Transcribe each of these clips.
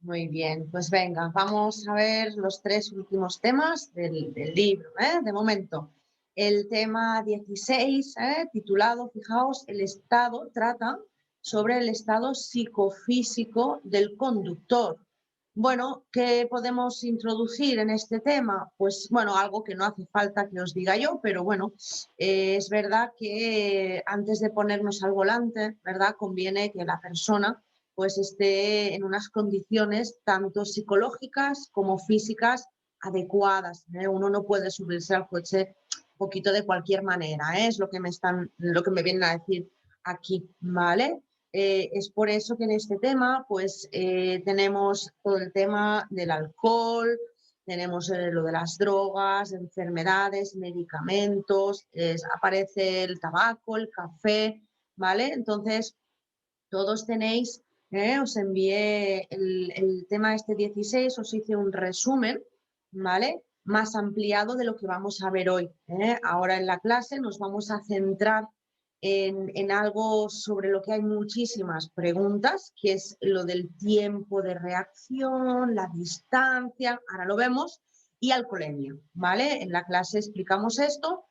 Muy bien, pues venga, vamos a ver los tres últimos temas del libro, ¿eh? De momento, el tema 16, titulado, fijaos, el estado, trata sobre el estado psicofísico del conductor. Bueno, ¿qué podemos introducir en este tema? Pues bueno, algo que no hace falta que os diga yo, pero bueno, es verdad que antes de ponernos al volante, ¿verdad? Conviene que la persona pues esté en unas condiciones tanto psicológicas como físicas adecuadas, ¿eh? Uno no puede subirse al coche un poquito de cualquier manera, ¿eh? Es lo que me vienen a decir aquí, ¿vale? Es por eso que en este tema pues tenemos todo el tema del alcohol, tenemos lo de las drogas, enfermedades, medicamentos, aparece el tabaco, el café, ¿vale? Entonces, todos tenéis, os envié el tema este 16, os hice un resumen, ¿vale? Más ampliado de lo que vamos a ver hoy. Ahora en la clase nos vamos a centrar en algo sobre lo que hay muchísimas preguntas, que es lo del tiempo de reacción, la distancia, ahora lo vemos, y alcoholemia, ¿vale? En la clase explicamos esto.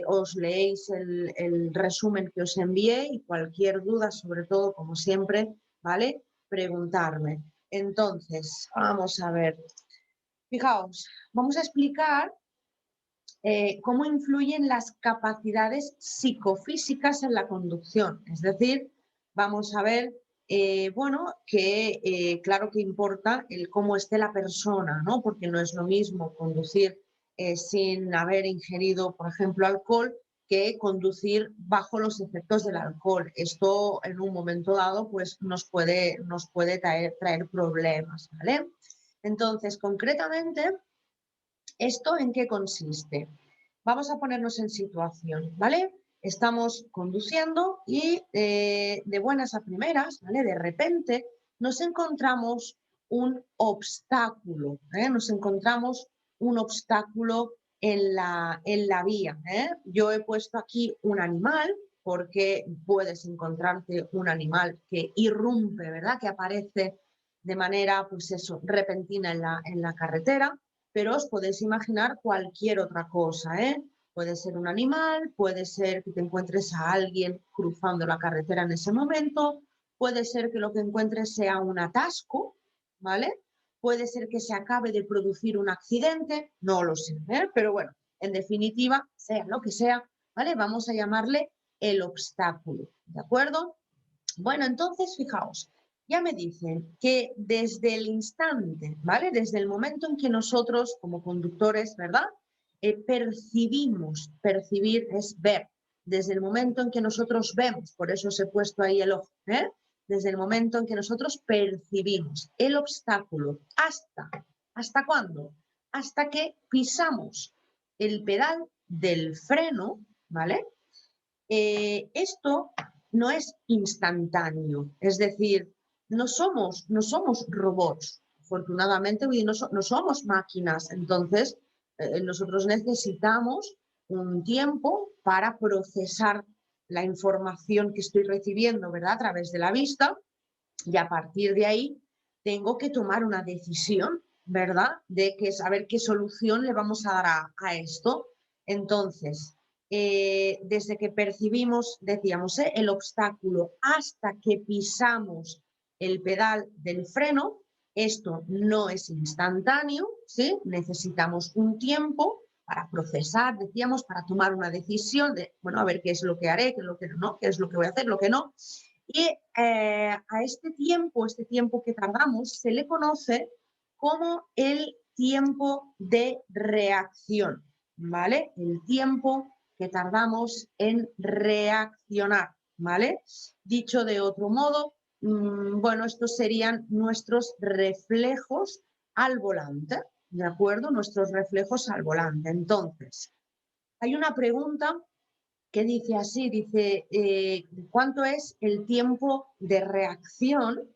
Os leéis el resumen que os envié y cualquier duda, sobre todo, como siempre, ¿vale? Preguntarme. Entonces, vamos a ver. Fijaos, vamos a explicar cómo influyen las capacidades psicofísicas en la conducción. Es decir, vamos a ver, bueno, que claro que importa el cómo esté la persona, ¿no? Porque no es lo mismo conducir sin haber ingerido, por ejemplo, alcohol, que conducir bajo los efectos del alcohol. Esto en un momento dado pues nos puede traer problemas, ¿vale? Entonces, concretamente, ¿esto en qué consiste? Vamos a ponernos en situación, ¿vale? Estamos conduciendo y de buenas a primeras, ¿vale? De repente nos encontramos un obstáculo, ¿eh? Nos encontramos un obstáculo en la vía, ¿eh? Yo he puesto aquí un animal porque puedes encontrarte un animal que irrumpe, ¿verdad? Que aparece de manera, pues eso, repentina en la carretera, pero os podéis imaginar cualquier otra cosa, ¿eh? Puede ser un animal, puede ser que te encuentres a alguien cruzando la carretera en ese momento, puede ser que lo que encuentres sea un atasco, ¿vale? Puede ser que se acabe de producir un accidente, no lo sé, ¿eh? Pero bueno, en definitiva, sea lo que sea, ¿vale? Vamos a llamarle el obstáculo, ¿de acuerdo? Bueno, entonces, fijaos, ya me dicen que desde el instante, ¿vale? Desde el momento en que nosotros, como conductores, ¿verdad? Percibir es ver. Desde el momento en que nosotros vemos, por eso os he puesto ahí el ojo, ¿eh? Desde el momento en que nosotros percibimos el obstáculo, ¿hasta cuándo? Hasta que pisamos el pedal del freno, ¿vale? Esto no es instantáneo, es decir, no somos robots, afortunadamente no somos máquinas, entonces nosotros necesitamos un tiempo para procesar la información que estoy recibiendo, ¿verdad? A través de la vista, y a partir de ahí tengo que tomar una decisión, ¿verdad? De que saber qué solución le vamos a dar a esto. Entonces, desde que percibimos, decíamos, el obstáculo hasta que pisamos el pedal del freno, esto no es instantáneo, ¿sí? Necesitamos un tiempo para procesar, decíamos, para tomar una decisión de, bueno, a ver qué es lo que haré, qué es lo que no, qué es lo que voy a hacer, lo que no. Y a este tiempo que tardamos, se le conoce como el tiempo de reacción, ¿vale? El tiempo que tardamos en reaccionar, ¿vale? Dicho de otro modo, bueno, estos serían nuestros reflejos al volante, ¿de acuerdo? Nuestros reflejos al volante. Entonces, hay una pregunta que dice así, dice, ¿cuánto es el tiempo de reacción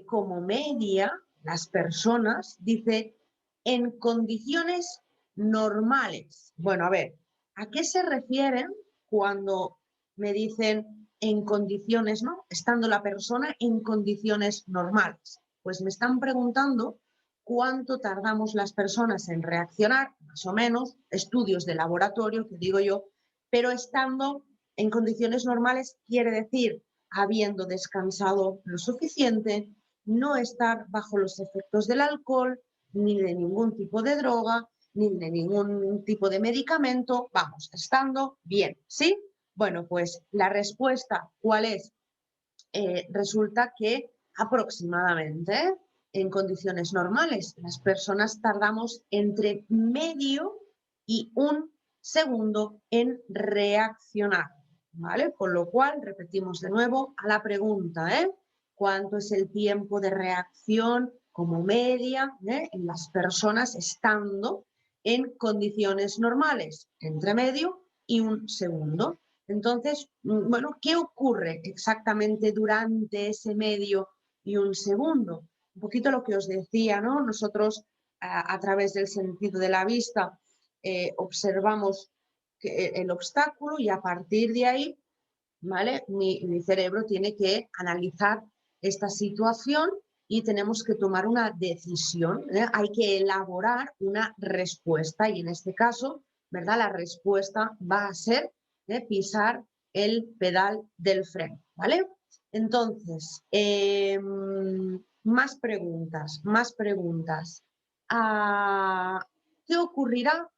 como media las personas? Dice, en condiciones normales. Bueno, a ver, ¿a qué se refieren cuando me dicen en condiciones, ¿no? Estando la persona en condiciones normales. Pues me están preguntando cuánto tardamos las personas en reaccionar, más o menos, estudios de laboratorio, que digo yo, pero estando en condiciones normales quiere decir habiendo descansado lo suficiente, no estar bajo los efectos del alcohol, ni de ningún tipo de droga, ni de ningún tipo de medicamento, vamos, estando bien, ¿sí? Bueno, pues la respuesta, ¿cuál es? Resulta que aproximadamente en condiciones normales las personas tardamos entre medio y un segundo en reaccionar, ¿vale? Con lo cual, repetimos de nuevo a la pregunta, ¿eh? ¿Cuánto es el tiempo de reacción como media en las personas estando en condiciones normales? Entre medio y un segundo. Entonces, bueno, ¿qué ocurre exactamente durante ese medio y un segundo? Un poquito lo que os decía, ¿no? Nosotros a través del sentido de la vista observamos el obstáculo y a partir de ahí, ¿vale? Mi cerebro tiene que analizar esta situación y tenemos que tomar una decisión, ¿eh? Hay que elaborar una respuesta y en este caso, ¿verdad? La respuesta va a ser pisar el pedal del freno, ¿vale? Entonces, más preguntas, más preguntas. Ah, ¿qué ocurrirá?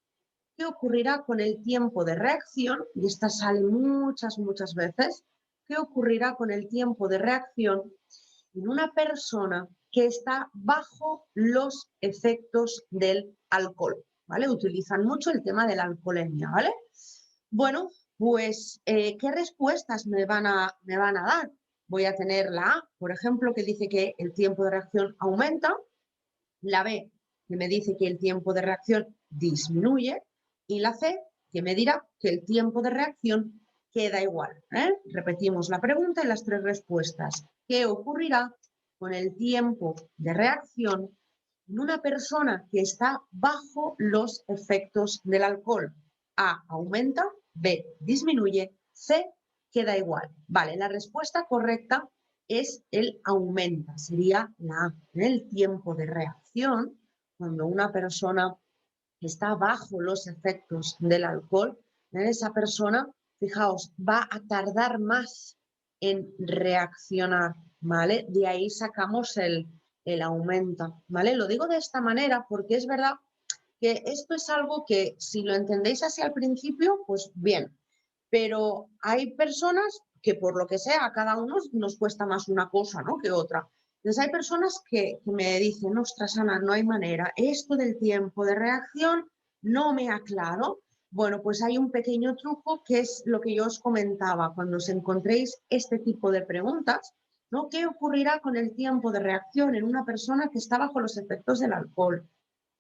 ¿Qué ocurrirá con el tiempo de reacción? Y esta sale muchas veces. ¿Qué ocurrirá con el tiempo de reacción en una persona que está bajo los efectos del alcohol? ¿Vale? Utilizan mucho el tema de la alcoholemia, ¿vale? Bueno, pues, ¿qué respuestas me van a dar? Voy a tener la A, por ejemplo, que dice que el tiempo de reacción aumenta, la B, que me dice que el tiempo de reacción disminuye, y la C, que me dirá que el tiempo de reacción queda igual, ¿eh? Repetimos la pregunta y las tres respuestas. ¿Qué ocurrirá con el tiempo de reacción en una persona que está bajo los efectos del alcohol? A, aumenta, B, disminuye, C, queda igual. Vale, la respuesta correcta es el aumenta, sería la A. El tiempo de reacción, cuando una persona está bajo los efectos del alcohol, esa persona, fijaos, va a tardar más en reaccionar, ¿vale? De ahí sacamos el aumenta, ¿vale? Lo digo de esta manera porque es verdad que esto es algo que si lo entendéis así al principio, pues bien, pero hay personas que por lo que sea, a cada uno nos cuesta más una cosa, ¿no?, que otra. Entonces hay personas que me dicen, ostras, Ana, no hay manera, esto del tiempo de reacción no me aclaro. Bueno, pues hay un pequeño truco que es lo que yo os comentaba. Cuando os encontréis este tipo de preguntas, ¿no? ¿Qué ocurrirá con el tiempo de reacción en una persona que está bajo los efectos del alcohol?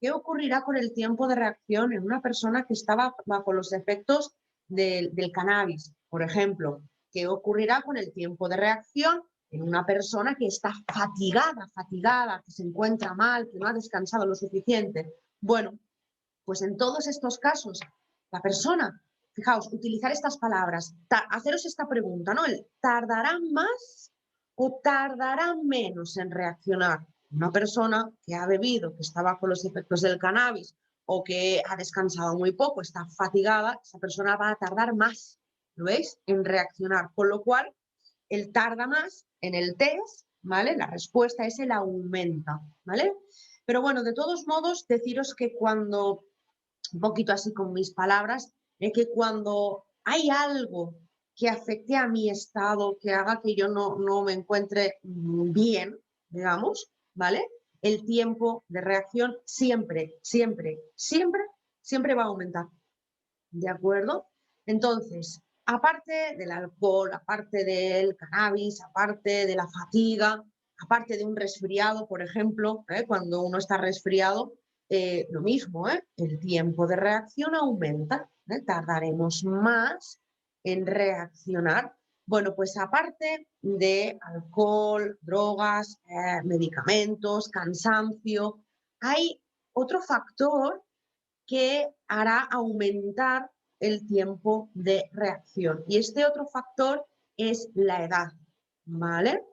¿Qué ocurrirá con el tiempo de reacción en una persona que estaba bajo los efectos del cannabis, por ejemplo? ¿Qué ocurrirá con el tiempo de reacción en una persona que está fatigada, que se encuentra mal, que no ha descansado lo suficiente? Bueno, pues en todos estos casos, la persona, fijaos, utilizar estas palabras, haceros esta pregunta, ¿no? ¿El tardará más o tardará menos en reaccionar? Una persona que ha bebido, que está bajo los efectos del cannabis o que ha descansado muy poco, está fatigada, esa persona va a tardar más, ¿lo veis?, en reaccionar. Con lo cual, él tarda más en el test, ¿vale? La respuesta es el aumenta, ¿vale? Pero bueno, de todos modos, deciros que cuando, un poquito así con mis palabras, es que cuando hay algo que afecte a mi estado, que haga que yo no me encuentre bien, digamos, ¿vale? El tiempo de reacción siempre va a aumentar, ¿de acuerdo? Entonces, aparte del alcohol, aparte del cannabis, aparte de la fatiga, aparte de un resfriado, por ejemplo, cuando uno está resfriado, lo mismo, el tiempo de reacción aumenta, tardaremos más en reaccionar. Bueno, pues aparte de alcohol, drogas, medicamentos, cansancio, hay otro factor que hará aumentar el tiempo de reacción. Y este otro factor es la edad, ¿vale?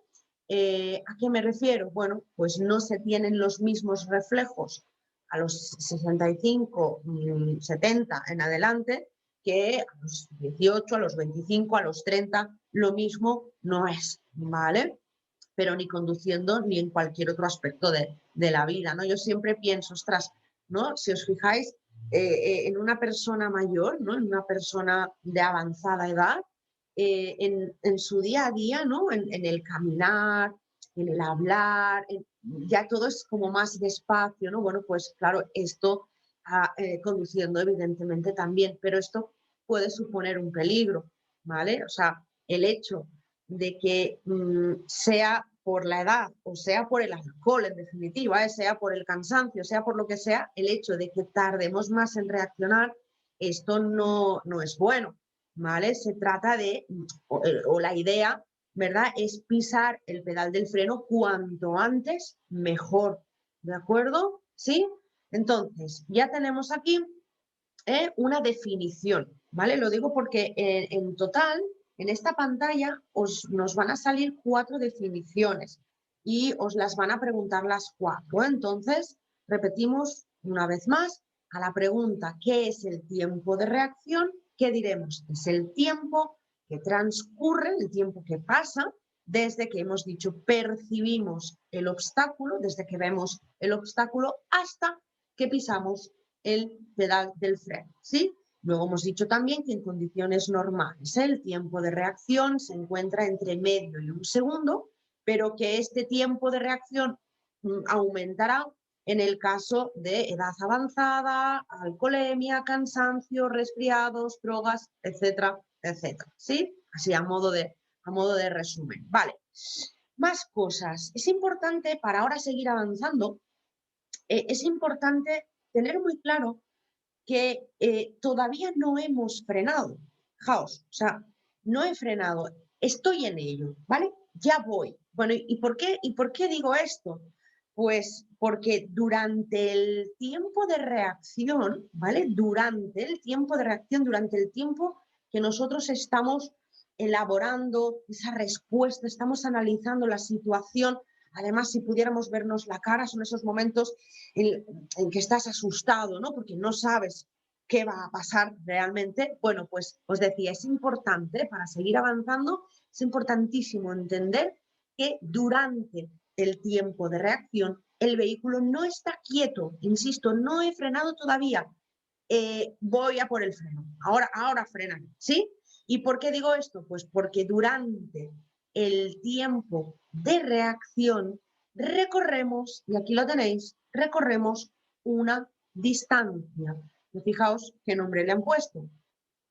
¿A qué me refiero? Bueno, pues no se tienen los mismos reflejos a los 65, 70 en adelante que a los 18, a los 25, a los 30. Lo mismo no es, ¿vale? Pero ni conduciendo ni en cualquier otro aspecto de la vida, ¿no? Yo siempre pienso, ostras, ¿no? Si os fijáis, en una persona mayor, ¿no? En una persona de avanzada edad, en su día a día, ¿no? En el caminar, en el hablar, ya todo es como más despacio, ¿no? Bueno, pues claro, esto conduciendo evidentemente también, pero esto puede suponer un peligro, ¿vale? O sea, el hecho de que sea por la edad o sea por el alcohol en definitiva, sea por el cansancio, sea por lo que sea, el hecho de que tardemos más en reaccionar, esto no es bueno, ¿vale? Se trata de, o la idea, ¿verdad? Es pisar el pedal del freno cuanto antes, mejor, ¿de acuerdo? ¿Sí? Entonces, ya tenemos aquí una definición, ¿vale? Lo digo porque en total, en esta pantalla, nos van a salir 4 definiciones y os las van a preguntar las 4. Entonces, repetimos una vez más a la pregunta, ¿qué es el tiempo de reacción? ¿Qué diremos? Es el tiempo que transcurre, el tiempo que pasa desde que hemos dicho percibimos el obstáculo, desde que vemos el obstáculo hasta que pisamos el pedal del freno, ¿sí? Luego hemos dicho también que en condiciones normales el tiempo de reacción se encuentra entre medio y 1 segundo, pero que este tiempo de reacción aumentará en el caso de edad avanzada, alcoholemia, cansancio, resfriados, drogas, etcétera, etcétera, ¿sí? Así a modo de resumen. Vale, más cosas. Es importante, para ahora seguir avanzando, es importante tener muy claro que todavía no hemos frenado. Fijaos, o sea, no he frenado, estoy en ello, ¿vale? Ya voy. Bueno, ¿y por qué digo esto? Pues porque durante el tiempo de reacción, ¿vale? Durante el tiempo de reacción, durante el tiempo que nosotros estamos elaborando esa respuesta, estamos analizando la situación. Además, si pudiéramos vernos la cara, son esos momentos en que estás asustado, ¿no? Porque no sabes qué va a pasar realmente. Bueno, pues os decía, es importante, para seguir avanzando, es importantísimo entender que durante el tiempo de reacción el vehículo no está quieto. Insisto, no he frenado todavía. Voy a por el freno. Ahora frenan, ¿sí? ¿Y por qué digo esto? Pues porque durante el tiempo de reacción recorremos, y aquí lo tenéis, recorremos una distancia. Fijaos qué nombre le han puesto.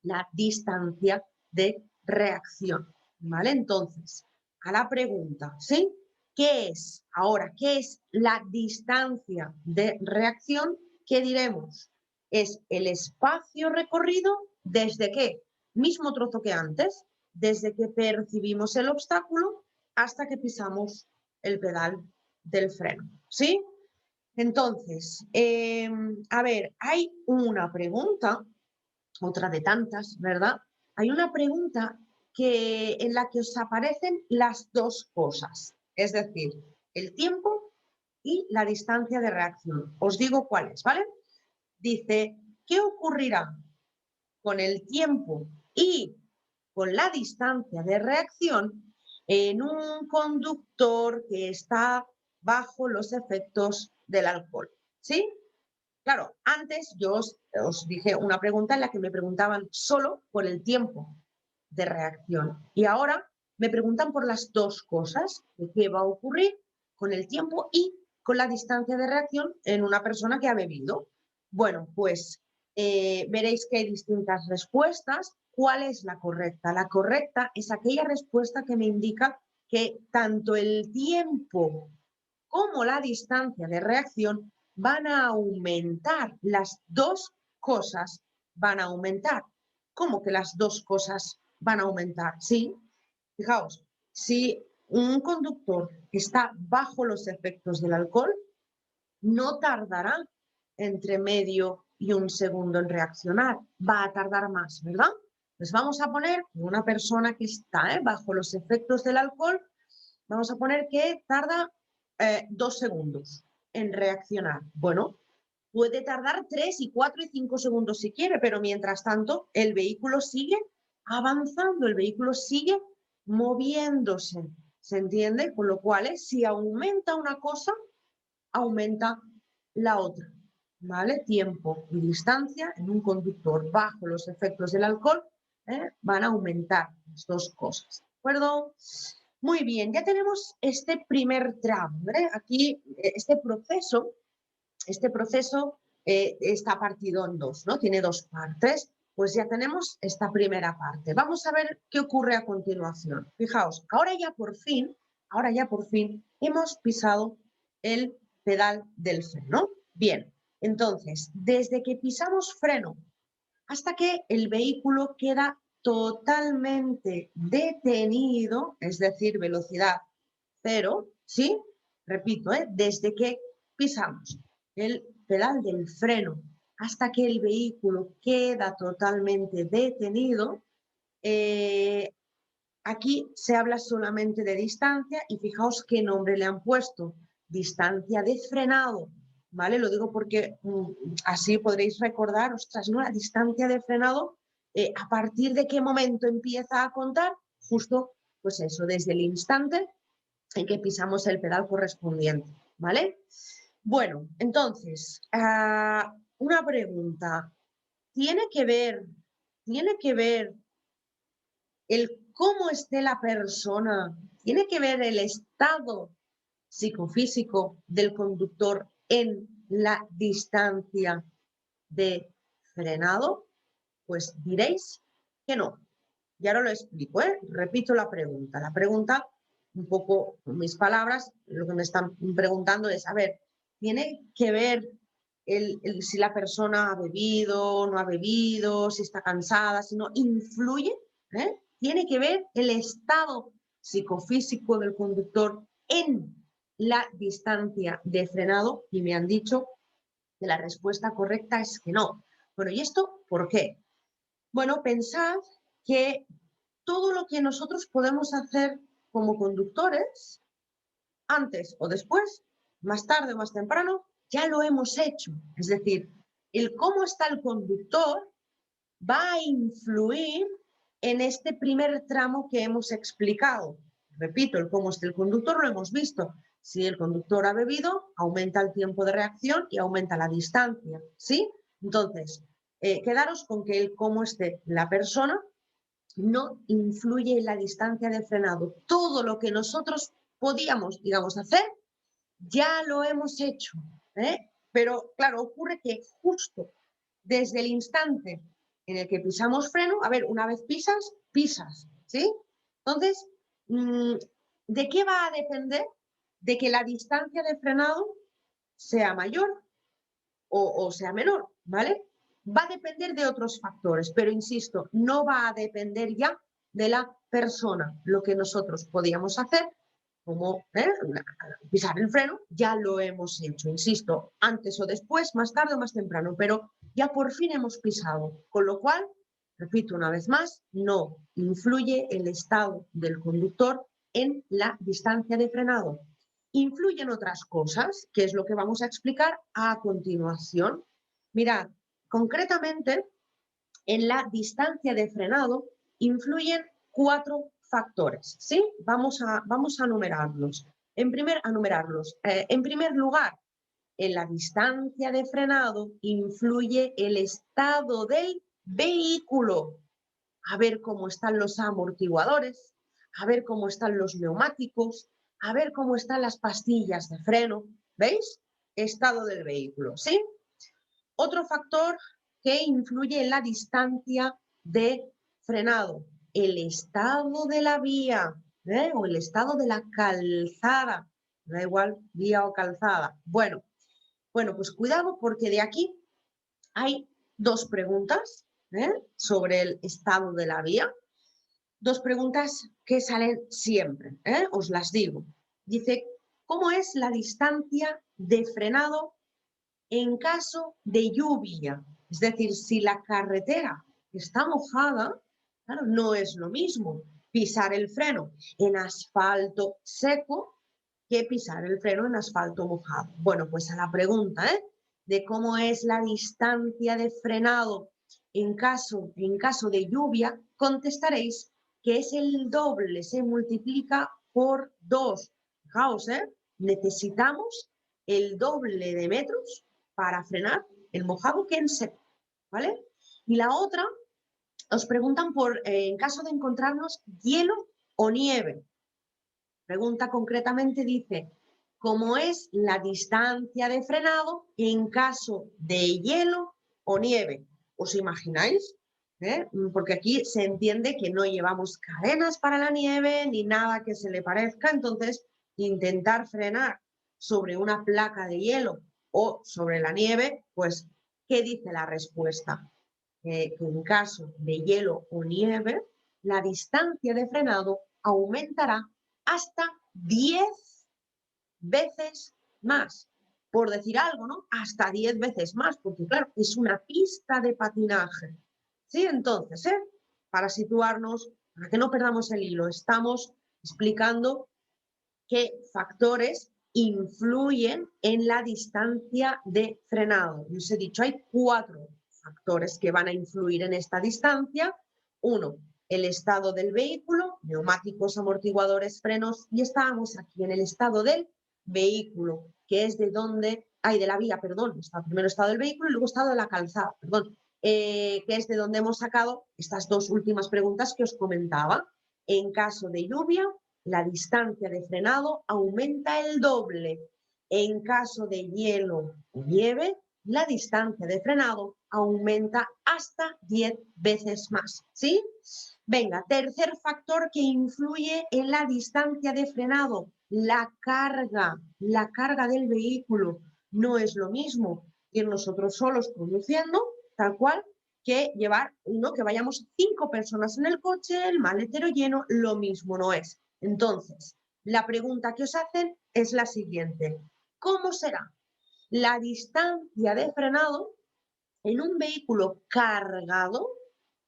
La distancia de reacción. ¿Vale? Entonces, a la pregunta, ¿sí? ¿Qué es? Ahora, ¿qué es la distancia de reacción? ¿Qué diremos? Es el espacio recorrido desde qué, mismo trozo que antes, desde que percibimos el obstáculo hasta que pisamos el pedal del freno, ¿sí? Entonces, a ver, hay una pregunta, otra de tantas, ¿verdad? Hay una pregunta en la que os aparecen las dos cosas, es decir, el tiempo y la distancia de reacción. Os digo cuáles, ¿vale? Dice, ¿qué ocurrirá con el tiempo y con la distancia de reacción en un conductor que está bajo los efectos del alcohol? ¿Sí? Claro, antes yo os dije una pregunta en la que me preguntaban solo por el tiempo de reacción y ahora me preguntan por las dos cosas, de qué va a ocurrir con el tiempo y con la distancia de reacción en una persona que ha bebido. Bueno, pues veréis que hay distintas respuestas. ¿Cuál es la correcta? La correcta es aquella respuesta que me indica que tanto el tiempo como la distancia de reacción van a aumentar. Las dos cosas van a aumentar. ¿Cómo que las dos cosas van a aumentar? Sí, fijaos, si un conductor está bajo los efectos del alcohol, no tardará entre medio y 1 segundo en reaccionar. Va a tardar más, ¿verdad? Pues vamos a poner una persona que está bajo los efectos del alcohol, Vamos a poner que tarda 2 segundos en reaccionar. Bueno, puede tardar 3 y 4 y 5 segundos si quiere, pero mientras tanto el vehículo sigue avanzando, el vehículo sigue moviéndose, ¿se entiende? Con lo cual, si aumenta una cosa, aumenta la otra, ¿vale? Tiempo y distancia en un conductor bajo los efectos del alcohol van a aumentar las dos cosas, ¿de acuerdo? Muy bien, ya tenemos este primer tramo, ¿vale? Aquí este proceso está partido en dos, ¿no? Tiene dos partes. Pues ya tenemos esta primera parte. Vamos a ver qué ocurre a continuación. Fijaos, ahora ya por fin hemos pisado el pedal del freno. Bien, entonces, desde que pisamos freno hasta que el vehículo queda totalmente detenido, es decir, velocidad cero, ¿sí? Repito, desde que pisamos el pedal del freno hasta que el vehículo queda totalmente detenido, aquí se habla solamente de distancia y fijaos qué nombre le han puesto, distancia de frenado, ¿vale? Lo digo porque así podréis recordar, ostras, ¿no? La distancia de frenado, ¿a partir de qué momento empieza a contar? Justo, pues eso, desde el instante en que pisamos el pedal correspondiente, ¿vale? Bueno, entonces, una pregunta. ¿Tiene que ver el cómo esté la persona, tiene que ver el estado psicofísico del conductor en la distancia de frenado? Pues diréis que no. Y ahora lo explico, ¿eh? Repito la pregunta. La pregunta, un poco con mis palabras, lo que me están preguntando es, a ver, ¿tiene que ver si la persona ha bebido, no ha bebido, si está cansada, si no, influye? ¿Tiene que ver el estado psicofísico del conductor en la distancia de frenado? Y me han dicho que la respuesta correcta es que no. Bueno, ¿y esto por qué? Bueno, pensad que todo lo que nosotros podemos hacer como conductores, antes o después, más tarde o más temprano, ya lo hemos hecho. Es decir, el cómo está el conductor va a influir en este primer tramo que hemos explicado. Repito, el cómo está el conductor lo hemos visto. Si el conductor ha bebido, aumenta el tiempo de reacción y aumenta la distancia, ¿sí? Entonces, quedaros con que el cómo esté la persona no influye en la distancia de frenado. Todo lo que nosotros podíamos, digamos, hacer, ya lo hemos hecho. Pero, claro, ocurre que justo desde el instante en el que pisamos freno, a ver, una vez pisas, ¿sí? Entonces, ¿de qué va a depender? De que la distancia de frenado sea mayor o sea menor, ¿vale? Va a depender de otros factores, pero insisto, no va a depender ya de la persona. Lo que nosotros podíamos hacer, como pisar el freno, ya lo hemos hecho, insisto, antes o después, más tarde o más temprano, pero ya por fin hemos pisado, con lo cual, repito una vez más, no influye el estado del conductor en la distancia de frenado. Influyen otras cosas, que es lo que vamos a explicar a continuación. Mirad, concretamente, en la distancia de frenado influyen 4 factores, ¿sí? Vamos a numerarlos. En primer lugar, en la distancia de frenado influye el estado del vehículo. A ver cómo están los amortiguadores, a ver cómo están los neumáticos, a ver cómo están las pastillas de freno. ¿Veis? Estado del vehículo, ¿sí? Otro factor que influye en la distancia de frenado, el estado de la vía, o el estado de la calzada. Da igual, vía o calzada. Bueno, pues cuidado porque de aquí hay 2 preguntas sobre el estado de la vía. 2 preguntas que salen siempre, os las digo. Dice, ¿cómo es la distancia de frenado en caso de lluvia? Es decir, si la carretera está mojada, claro, no es lo mismo. pisar el freno en asfalto seco que pisar el freno en asfalto mojado. Bueno, pues a la pregunta de cómo es la distancia de frenado en caso de lluvia, contestaréis que es el doble, se multiplica por 2. Fijaos, necesitamos el doble de metros para frenar en mojado que en seco, ¿vale? Y la otra, os preguntan por, en caso de encontrarnos hielo o nieve. Pregunta concretamente dice, ¿cómo es la distancia de frenado en caso de hielo o nieve? ¿Os imagináis? Porque aquí se entiende que no llevamos cadenas para la nieve ni nada que se le parezca, entonces intentar frenar sobre una placa de hielo o sobre la nieve, pues, ¿qué dice la respuesta? Que en caso de hielo o nieve, la distancia de frenado aumentará hasta 10 veces más. Por decir algo, ¿no? Hasta 10 veces más, porque claro, es una pista de patinaje. ¿Sí? Entonces, para situarnos, para que no perdamos el hilo, estamos explicando qué factores influyen en la distancia de frenado. Yo os he dicho, hay 4 factores que van a influir en esta distancia. 1, el estado del vehículo, neumáticos, amortiguadores, frenos, y estábamos aquí en el estado del vehículo, que es de donde, de la vía, perdón, está primero estado del vehículo y luego estado de la calzada, perdón, que es de donde hemos sacado estas 2 últimas preguntas que os comentaba. En caso de lluvia, la distancia de frenado aumenta el doble. En caso de hielo o nieve, la distancia de frenado aumenta hasta 10 veces más. ¿Sí? Venga, tercer factor que influye en la distancia de frenado, la carga del vehículo. No es lo mismo ir nosotros solos conduciendo, tal cual, que llevar que vayamos 5 personas en el coche, el maletero lleno, lo mismo no es. Entonces, la pregunta que os hacen es la siguiente. ¿Cómo será la distancia de frenado en un vehículo cargado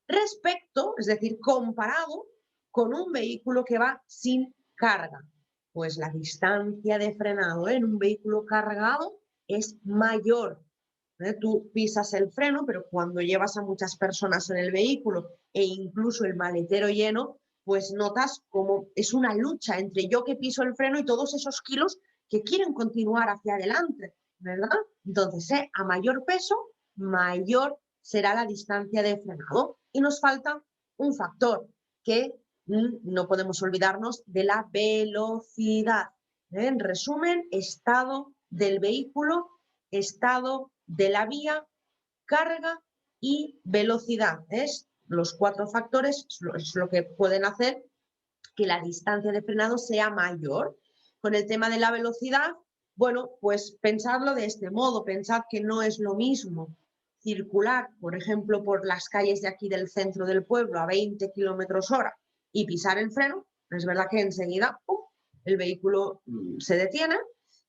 respecto, es decir, comparado con un vehículo que va sin carga? Pues la distancia de frenado en un vehículo cargado es mayor. Tú pisas el freno, pero cuando llevas a muchas personas en el vehículo e incluso el maletero lleno, pues notas como es una lucha entre yo que piso el freno y todos esos kilos que quieren continuar hacia adelante, ¿verdad? Entonces, a mayor peso, mayor será la distancia de frenado. Y nos falta un factor que no podemos olvidarnos de la velocidad. En resumen, estado del vehículo, estado de la vía, carga y velocidad. Es los 4 factores, es lo que pueden hacer que la distancia de frenado sea mayor. Con el tema de la velocidad, bueno, pues pensadlo de este modo, pensad que no es lo mismo circular, por ejemplo, por las calles de aquí del centro del pueblo a 20 km/h y pisar el freno. Es verdad que enseguida el vehículo se detiene.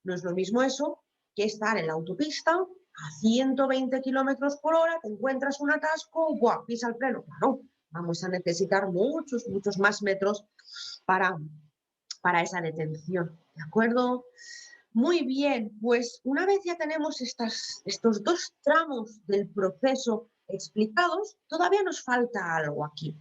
No es lo mismo eso que estar en la autopista a 120 km/h, te encuentras un atasco, ¡buah!, pisa el freno. Claro, vamos a necesitar muchos más metros para esa detención, ¿de acuerdo? Muy bien, pues una vez ya tenemos estos 2 tramos del proceso explicados, todavía nos falta algo aquí.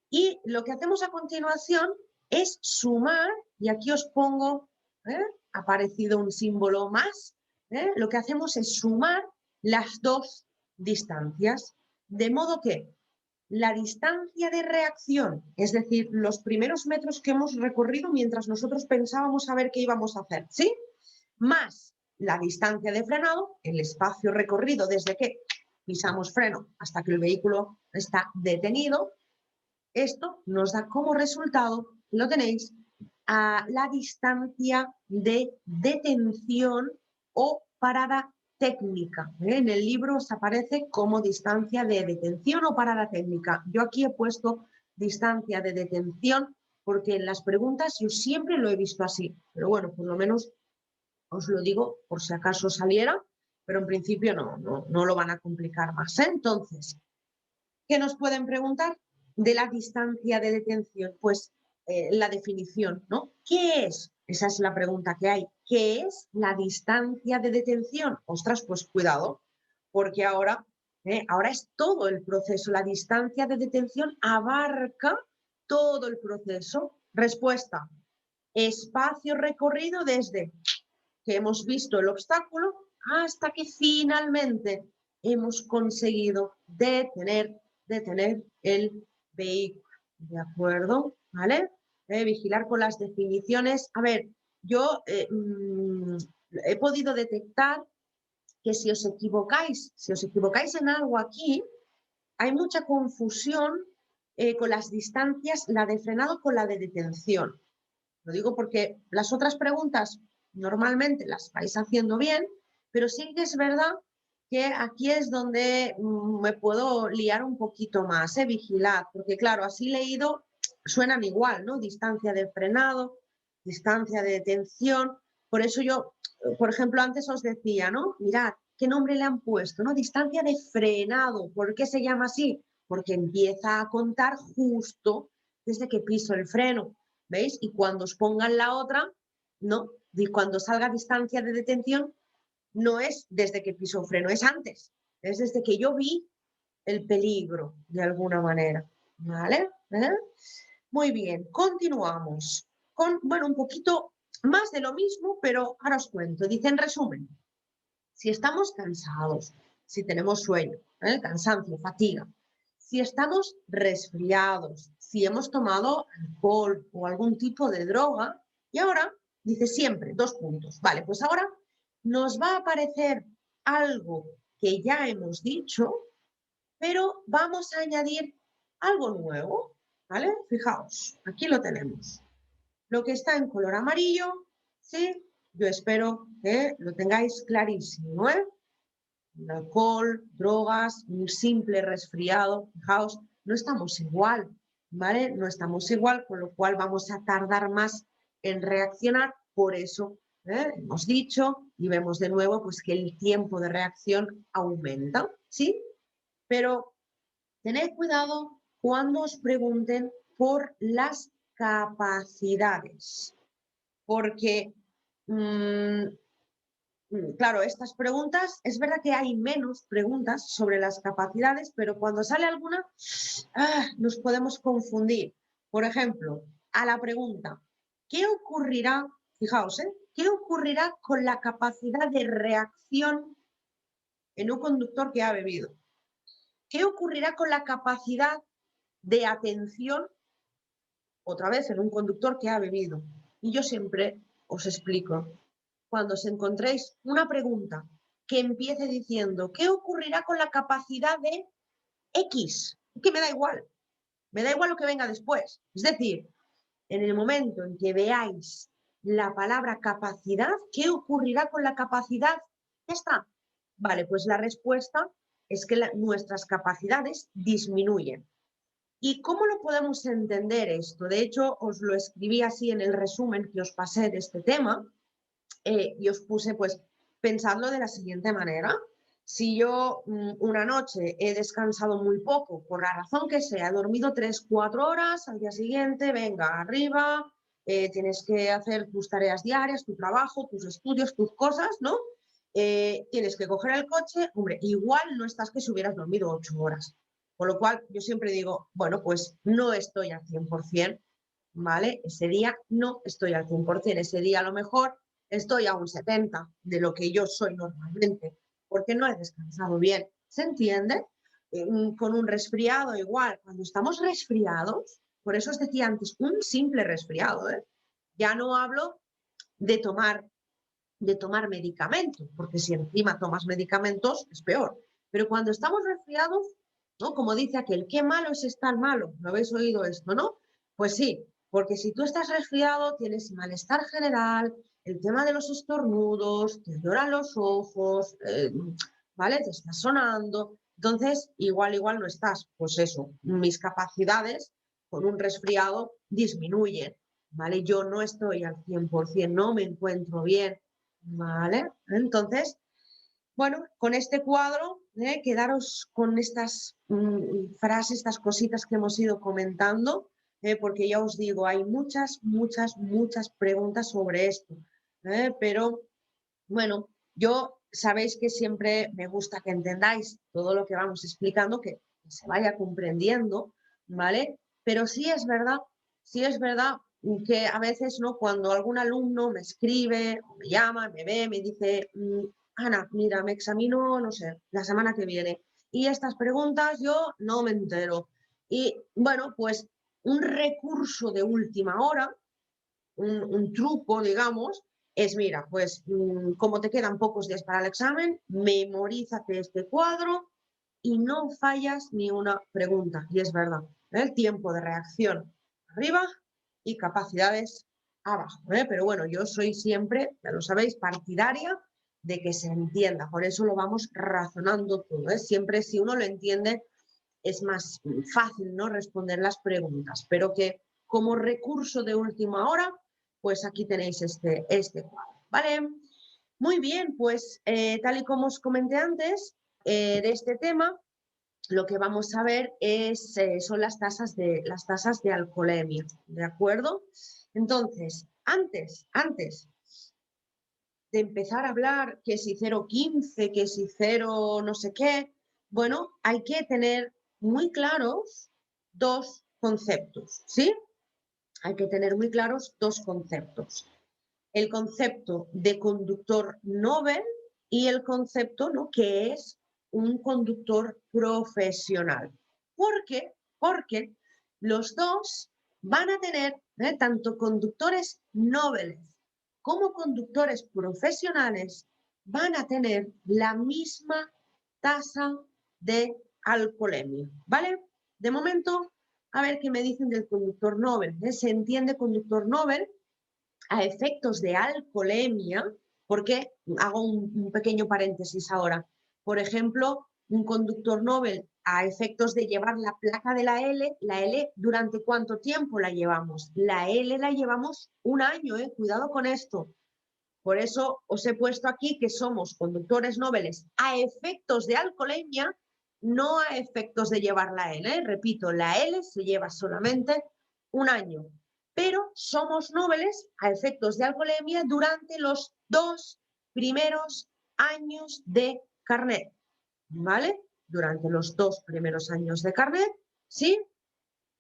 Y lo que hacemos a continuación es sumar, y aquí os pongo, ha aparecido un símbolo más, lo que hacemos es sumar las 2 distancias, de modo que la distancia de reacción, es decir, los primeros metros que hemos recorrido mientras nosotros pensábamos a ver qué íbamos a hacer, ¿sí? Más la distancia de frenado, el espacio recorrido desde que pisamos freno hasta que el vehículo está detenido. Esto nos da como resultado, lo tenéis, a la distancia de detención o parada técnica. En el libro os aparece como distancia de detención o parada técnica. Yo aquí he puesto distancia de detención porque en las preguntas yo siempre lo he visto así. Pero bueno, por lo menos os lo digo por si acaso saliera, pero en principio no lo van a complicar más. Entonces, ¿qué nos pueden preguntar de la distancia de detención? Pues la definición, ¿no? ¿Qué es? Esa es la pregunta que hay. ¿Qué es la distancia de detención? Ostras, pues cuidado, porque ahora es todo el proceso. La distancia de detención abarca todo el proceso. Respuesta: espacio recorrido desde que hemos visto el obstáculo hasta que finalmente hemos conseguido detener el vehículo. ¿De acuerdo? ¿Vale? Vigilar con las definiciones. A ver, yo he podido detectar que si os equivocáis en algo aquí, hay mucha confusión con las distancias, la de frenado con la de detención. Lo digo porque las otras preguntas normalmente las vais haciendo bien, pero sí que es verdad que aquí es donde me puedo liar un poquito más, vigilad, porque claro, así leído suenan igual, ¿no? Distancia de frenado, distancia de detención. Por eso yo, por ejemplo, antes os decía, ¿no? Mirad, ¿qué nombre le han puesto? ¿No? Distancia de frenado. ¿Por qué se llama así? Porque empieza a contar justo desde que piso el freno. ¿Veis? Y cuando os pongan la otra, no. Y cuando salga distancia de detención, no es desde que piso freno, es antes. Es desde que yo vi el peligro, de alguna manera. ¿Vale? Muy bien, continuamos con, bueno, un poquito más de lo mismo, pero ahora os cuento. Dice en resumen, si estamos cansados, si tenemos sueño, cansancio, fatiga, si estamos resfriados, si hemos tomado alcohol o algún tipo de droga, y ahora dice siempre, 2 puntos. Vale, pues ahora nos va a aparecer algo que ya hemos dicho, pero vamos a añadir algo nuevo, ¿vale? Fijaos, aquí lo tenemos. Lo que está en color amarillo, ¿sí? Yo espero que lo tengáis clarísimo, ¿eh? Alcohol, drogas, un simple resfriado, fijaos, no estamos igual, ¿vale? No estamos igual, con lo cual vamos a tardar más en reaccionar, por eso hemos dicho y vemos de nuevo pues que el tiempo de reacción aumenta, ¿sí? Pero tened cuidado cuando os pregunten por las capacidades, porque claro, estas preguntas, es verdad que hay menos preguntas sobre las capacidades, pero cuando sale alguna, nos podemos confundir. Por ejemplo, a la pregunta, ¿qué ocurrirá? Fijaos, ¿qué ocurrirá con la capacidad de reacción en un conductor que ha bebido? ¿Qué ocurrirá con la capacidad de atención, otra vez, en un conductor que ha bebido? Y yo siempre os explico. Cuando os encontréis una pregunta que empiece diciendo ¿qué ocurrirá con la capacidad de X? Que me da igual lo que venga después. Es decir, en el momento en que veáis la palabra capacidad, ¿qué ocurrirá con la capacidad? Ya está. Vale, pues la respuesta es que nuestras capacidades disminuyen. ¿Y cómo lo podemos entender esto? De hecho, os lo escribí así en el resumen que os pasé de este tema. Y os puse, pues, pensadlo de la siguiente manera. Si yo una noche he descansado muy poco, por la razón que sea, he dormido 3, 4 horas, al día siguiente, venga, arriba, tienes que hacer tus tareas diarias, tu trabajo, tus estudios, tus cosas, ¿no? Tienes que coger el coche, hombre, igual no estás que si hubieras dormido 8 horas. Con lo cual, yo siempre digo, bueno, pues no estoy al 100%, ¿vale? Ese día no estoy al 100%, ese día a lo mejor estoy a un 70% de lo que yo soy normalmente, porque no he descansado bien. ¿Se entiende? Con un resfriado igual. Cuando estamos resfriados, por eso os decía antes, un simple resfriado, ¿eh? Ya no hablo de tomar medicamentos, porque si encima tomas medicamentos es peor. Pero cuando estamos resfriados, ¿no? Como dice aquel, qué malo es estar malo. ¿No habéis oído esto, no? Pues sí, porque si tú estás resfriado, tienes malestar general, el tema de los estornudos, te lloran los ojos, ¿vale? Te está sonando. Entonces, igual no estás. Pues eso, mis capacidades con un resfriado disminuyen, ¿vale? Yo no estoy al 100%, no me encuentro bien, ¿vale? Entonces, bueno, con este cuadro, quedaros con estas frases, estas cositas que hemos ido comentando, porque ya os digo, hay muchas preguntas sobre esto, pero bueno, yo sabéis que siempre me gusta que entendáis todo lo que vamos explicando, que se vaya comprendiendo, ¿vale? Pero sí es verdad que a veces, ¿no? Cuando algún alumno me escribe, o me llama, me ve, me dice, Ana, mira, me examino, no sé, la semana que viene, y estas preguntas yo no me entero. Y bueno, pues un recurso de última hora, un truco, digamos, es, mira, pues como te quedan pocos días para el examen, memorízate este cuadro y no fallas ni una pregunta. Y es verdad, el tiempo de reacción arriba y capacidades abajo. Pero bueno, yo soy siempre, ya lo sabéis, partidaria de que se entienda. Por eso lo vamos razonando todo. Siempre si uno lo entiende es más fácil, ¿no? Responder las preguntas. Pero que como recurso de última hora, pues aquí tenéis este cuadro, ¿vale? Muy bien, pues tal y como os comenté antes de este tema, lo que vamos a ver son las tasas de alcoholemia, ¿de acuerdo? Entonces, antes de empezar a hablar que si 0,15, que si 0 no sé qué, bueno, hay que tener muy claros dos conceptos, ¿sí? Hay que tener muy claros dos conceptos. El concepto de conductor novel y el concepto, ¿no?, que es un conductor profesional. ¿Por qué? Porque los dos van a tener, tanto conductores nobles como conductores profesionales, van a tener la misma tasa de alcoholemia, ¿vale? De momento, a ver qué me dicen del conductor novel. ¿Se entiende conductor novel a efectos de alcoholemia? Porque hago un pequeño paréntesis ahora. Por ejemplo, un conductor novel a efectos de llevar la placa de la L, ¿durante cuánto tiempo la llevamos? La L la llevamos un año, cuidado con esto. Por eso os he puesto aquí que somos conductores nobles a efectos de alcoholemia, no a efectos de llevar la L. Repito, la L se lleva solamente un año, pero somos nobles a efectos de alcoholemia durante los 2 primeros años de carnet, ¿vale? Durante los 2 primeros años de carnet, ¿sí?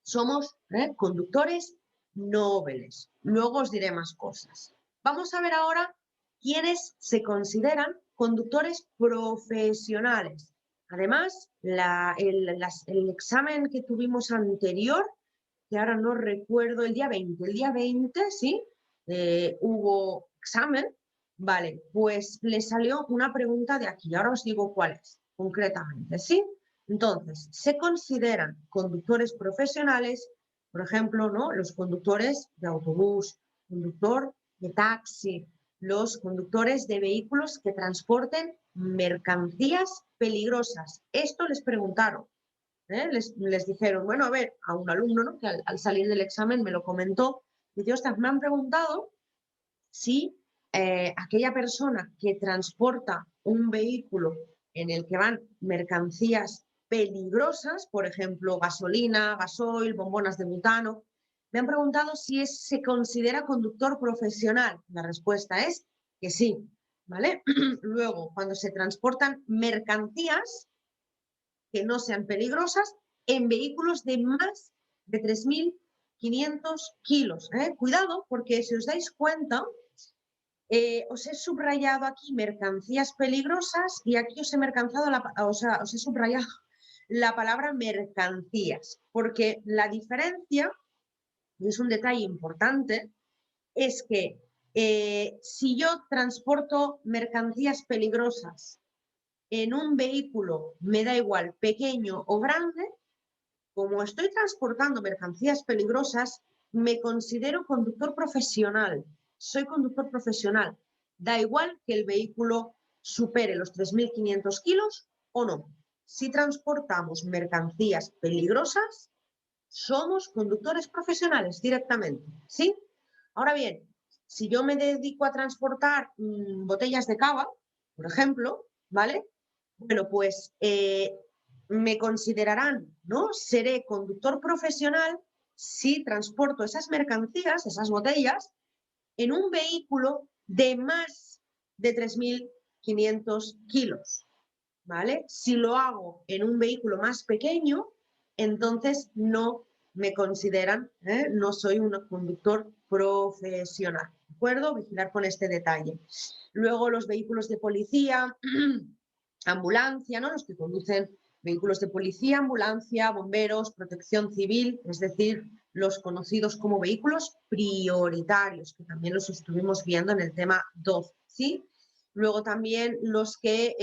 Somos conductores nobles. Luego os diré más cosas. Vamos a ver ahora quiénes se consideran conductores profesionales. Además, el examen que tuvimos anterior, que ahora no recuerdo, el día 20, ¿sí? Hubo examen, vale, pues le salió una pregunta de aquí, ahora os digo cuál es, concretamente, ¿sí? Entonces, se consideran conductores profesionales, por ejemplo, ¿no?, los conductores de autobús, conductor de taxi, los conductores de vehículos que transporten mercancías peligrosas. Esto les preguntaron. Les dijeron, bueno, a ver, a un alumno, ¿no?, que al salir del examen me lo comentó, dice, ostras, me han preguntado si aquella persona que transporta un vehículo en el que van mercancías peligrosas, por ejemplo, gasolina, gasoil, bombonas de butano, me han preguntado si se considera conductor profesional. La respuesta es que sí, ¿vale? Luego, cuando se transportan mercancías que no sean peligrosas en vehículos de más de 3.500 kilos. Cuidado, porque si os dais cuenta, os he subrayado aquí mercancías peligrosas y aquí os he subrayado la palabra mercancías, porque la diferencia, y es un detalle importante, es que si yo transporto mercancías peligrosas en un vehículo, me da igual pequeño o grande, como estoy transportando mercancías peligrosas, me considero conductor profesional. Soy conductor profesional. Da igual que el vehículo supere los 3.500 kilos o no. Si transportamos mercancías peligrosas, somos conductores profesionales directamente, ¿sí? Ahora bien, si yo me dedico a transportar botellas de cava, por ejemplo, ¿vale? Bueno, pues me considerarán, ¿no?, seré conductor profesional si transporto esas mercancías, esas botellas, en un vehículo de más de 3.500 kilos, ¿vale? Si lo hago en un vehículo más pequeño, entonces no me consideran, no soy un conductor profesional, ¿de acuerdo? Vigilar con este detalle. Luego los vehículos de policía, ambulancia, ¿no? Los que conducen vehículos de policía, ambulancia, bomberos, protección civil, es decir, los conocidos como vehículos prioritarios, que también los estuvimos viendo en el tema 2, ¿sí? Luego también los que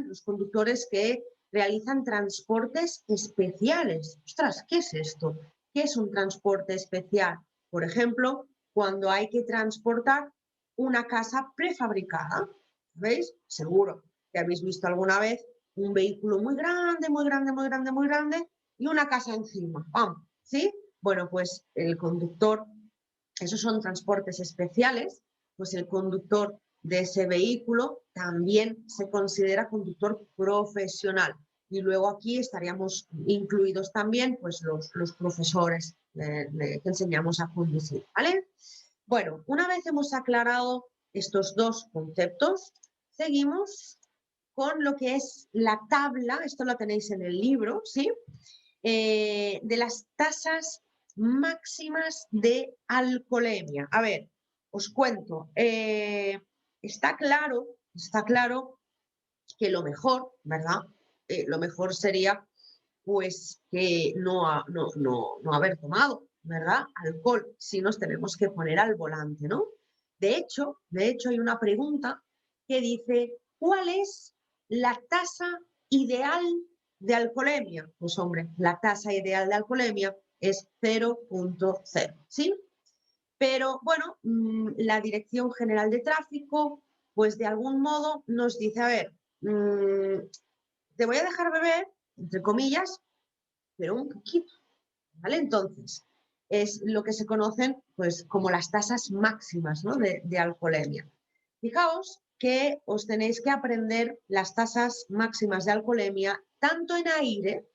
los conductores que realizan transportes especiales. Ostras, ¿qué es esto? ¿Qué es un transporte especial? Por ejemplo, cuando hay que transportar una casa prefabricada, ¿veis? Seguro que habéis visto alguna vez un vehículo muy grande, muy grande, muy grande, muy grande y una casa encima. ¡Pam! ¿Sí? Bueno, pues el conductor, esos son transportes especiales, pues el conductor de ese vehículo también se considera conductor profesional. Y luego aquí estaríamos incluidos también pues los profesores que enseñamos a conducir, ¿vale? Bueno, una vez hemos aclarado estos dos conceptos, seguimos con lo que es la tabla, esto lo tenéis en el libro, ¿sí? De las tasas máximas de alcoholemia. A ver, os cuento, está claro que lo mejor, ¿verdad? Lo mejor sería pues que no haber tomado, ¿verdad? Alcohol, si nos tenemos que poner al volante, ¿no? De hecho hay una pregunta que dice, ¿cuál es la tasa ideal de alcoholemia? Pues hombre, la tasa ideal de alcoholemia es 0.0, ¿sí? Pero bueno, la Dirección General de Tráfico, pues de algún modo nos dice, a ver, te voy a dejar beber, entre comillas, pero un poquito, ¿vale? Entonces, es lo que se conocen pues, como las tasas máximas, ¿no? de alcoholemia. Fijaos que os tenéis que aprender las tasas máximas de alcoholemia tanto en aire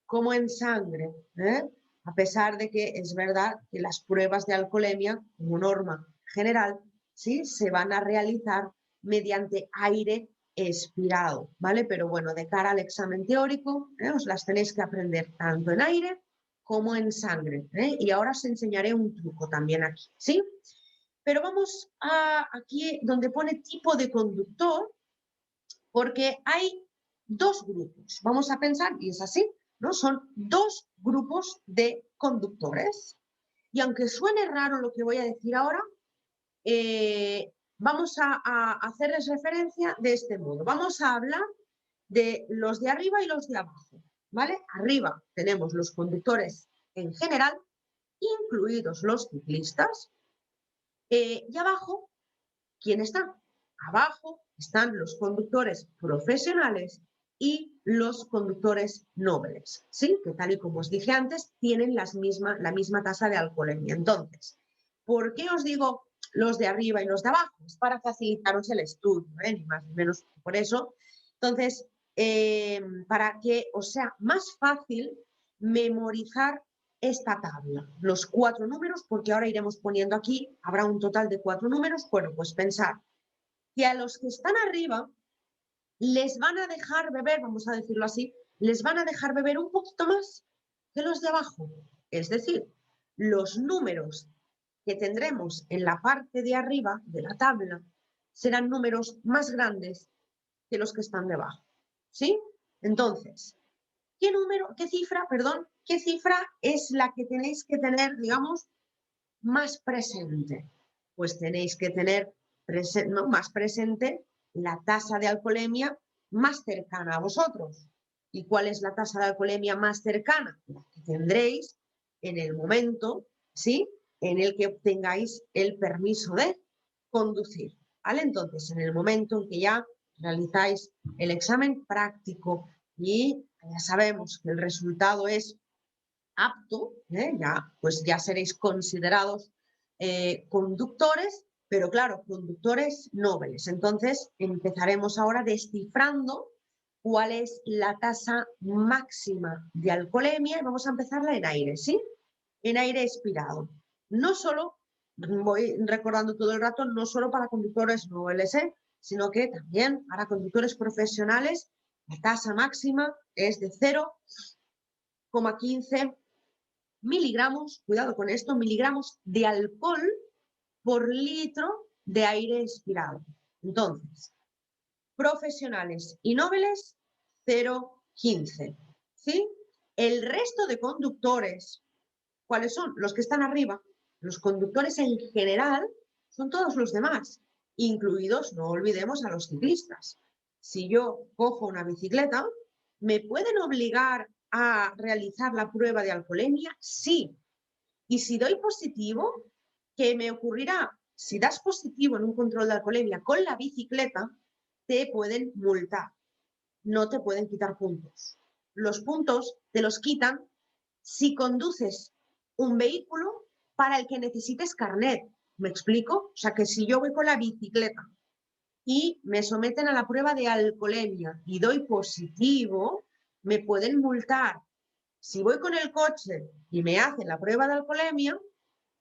como en sangre, ¿eh? A pesar de que es verdad que las pruebas de alcoholemia, como norma general, ¿sí? Se van a realizar mediante aire expirado, ¿vale? Pero bueno, de cara al examen teórico, os las tenéis que aprender tanto en aire como en sangre, ¿eh? Y ahora os enseñaré un truco también aquí, ¿sí? Pero vamos a aquí donde pone tipo de conductor, porque hay dos grupos. Vamos a pensar, y es así, ¿no? Son dos grupos de conductores. Y aunque suene raro lo que voy a decir ahora, vamos a hacerles referencia de este modo. Vamos a hablar de los de arriba y los de abajo, ¿vale? Arriba tenemos los conductores en general, incluidos los ciclistas, y abajo, ¿quién está? Abajo están los conductores profesionales y los conductores nobles, ¿sí? Que tal y como os dije antes, tienen la misma tasa de alcoholemia. Entonces, ¿por qué os digo los de arriba y los de abajo? Es para facilitaros el estudio, ni más ni menos por eso. Entonces, para que os sea más fácil memorizar esta tabla, los 4 números, porque ahora iremos poniendo aquí, habrá un total de 4 números. Bueno, pues pensar que a los que están arriba les van a dejar beber, vamos a decirlo así, les van a dejar beber un poquito más que los de abajo. Es decir, los números que tendremos en la parte de arriba de la tabla serán números más grandes que los que están debajo. ¿Sí? Entonces, ¿qué cifra es la que tenéis que tener, digamos, más presente? Pues tenéis que tener más presente la tasa de alcoholemia más cercana a vosotros. ¿Y cuál es la tasa de alcoholemia más cercana? La que tendréis en el momento, ¿sí?, en el que obtengáis el permiso de conducir, ¿vale? Entonces, en el momento en que ya realizáis el examen práctico y ya sabemos que el resultado es apto, pues ya seréis considerados conductores, pero claro, conductores nobles. Entonces empezaremos ahora descifrando cuál es la tasa máxima de alcoholemia y vamos a empezarla en aire, ¿sí? en aire expirado. No solo, voy recordando todo el rato, no solo para conductores no VLC, sino que también para conductores profesionales la tasa máxima es de 0,15 miligramos, cuidado con esto, miligramos de alcohol por litro de aire expirado. Entonces, profesionales y nobles, 0,15. ¿Sí? El resto de conductores, ¿cuáles son? Los que están arriba. Los conductores en general son todos los demás, incluidos, no olvidemos, a los ciclistas. Si yo cojo una bicicleta, ¿me pueden obligar a realizar la prueba de alcoholemia? Sí. Y si doy positivo, ¿qué me ocurrirá? Si das positivo en un control de alcoholemia con la bicicleta, te pueden multar, no te pueden quitar puntos. Los puntos te los quitan si conduces un vehículo para el que necesites carnet. ¿Me explico? O sea, que si yo voy con la bicicleta y me someten a la prueba de alcoholemia y doy positivo, me pueden multar. Si voy con el coche y me hacen la prueba de alcoholemia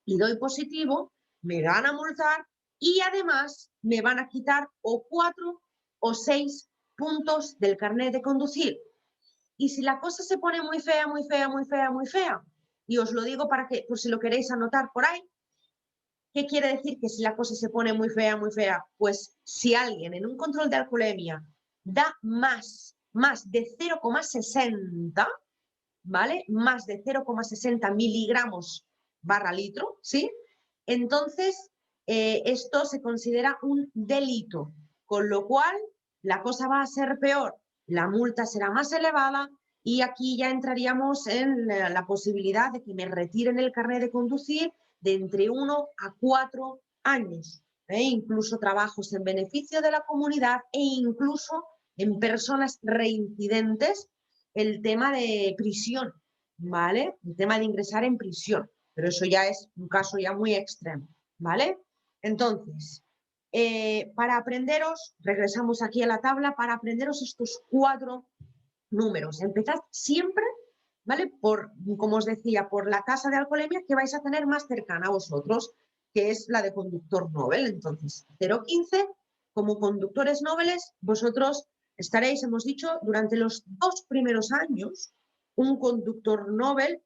y doy positivo, me van a multar y además me van a quitar o 4 o 6 puntos del carnet de conducir. Y si la cosa se pone muy fea, muy fea, muy fea, muy fea, y os lo digo para que, por si lo queréis anotar por ahí, ¿qué quiere decir que si la cosa se pone muy fea, muy fea? Pues si alguien en un control de alcoholemia da más de 0,60, ¿vale? Más de 0,60 miligramos barra litro, ¿sí? Entonces, esto se considera un delito, con lo cual la cosa va a ser peor, la multa será más elevada y aquí ya entraríamos en la posibilidad de que me retiren el carnet de conducir de entre 1 a 4 años, incluso trabajos en beneficio de la comunidad e incluso en personas reincidentes el tema de prisión, ¿vale? El tema de ingresar en prisión, pero eso ya es un caso ya muy extremo, ¿vale? Entonces, para aprenderos, regresamos aquí a la tabla, para aprenderos estos 4 números. Empezad siempre, ¿vale? Por, como os decía, por la tasa de alcoholemia que vais a tener más cercana a vosotros, que es la de conductor Nobel. Entonces, 0,15, como conductores nobles, vosotros estaréis, hemos dicho, durante los 2 primeros años, un conductor Nobel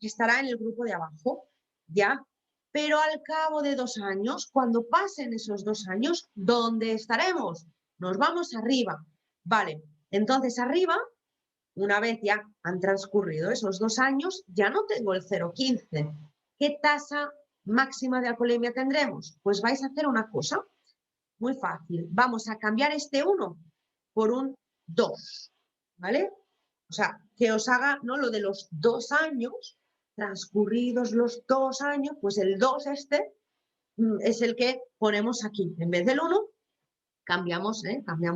estará en el grupo de abajo, ¿ya? Pero al cabo de 2 años, cuando pasen esos 2 años, ¿dónde estaremos? Nos vamos arriba, ¿vale? Entonces, arriba, una vez ya han transcurrido esos 2 años, ya no tengo el 0,15. ¿Qué tasa máxima de alcoholemia tendremos? Pues vais a hacer una cosa muy fácil. Vamos a cambiar este 1 por un 2, ¿vale? O sea, que os haga, ¿no?, lo de los 2 años, transcurridos los 2 años, pues el 2 este es el que ponemos aquí. En vez del 1, cambiamos,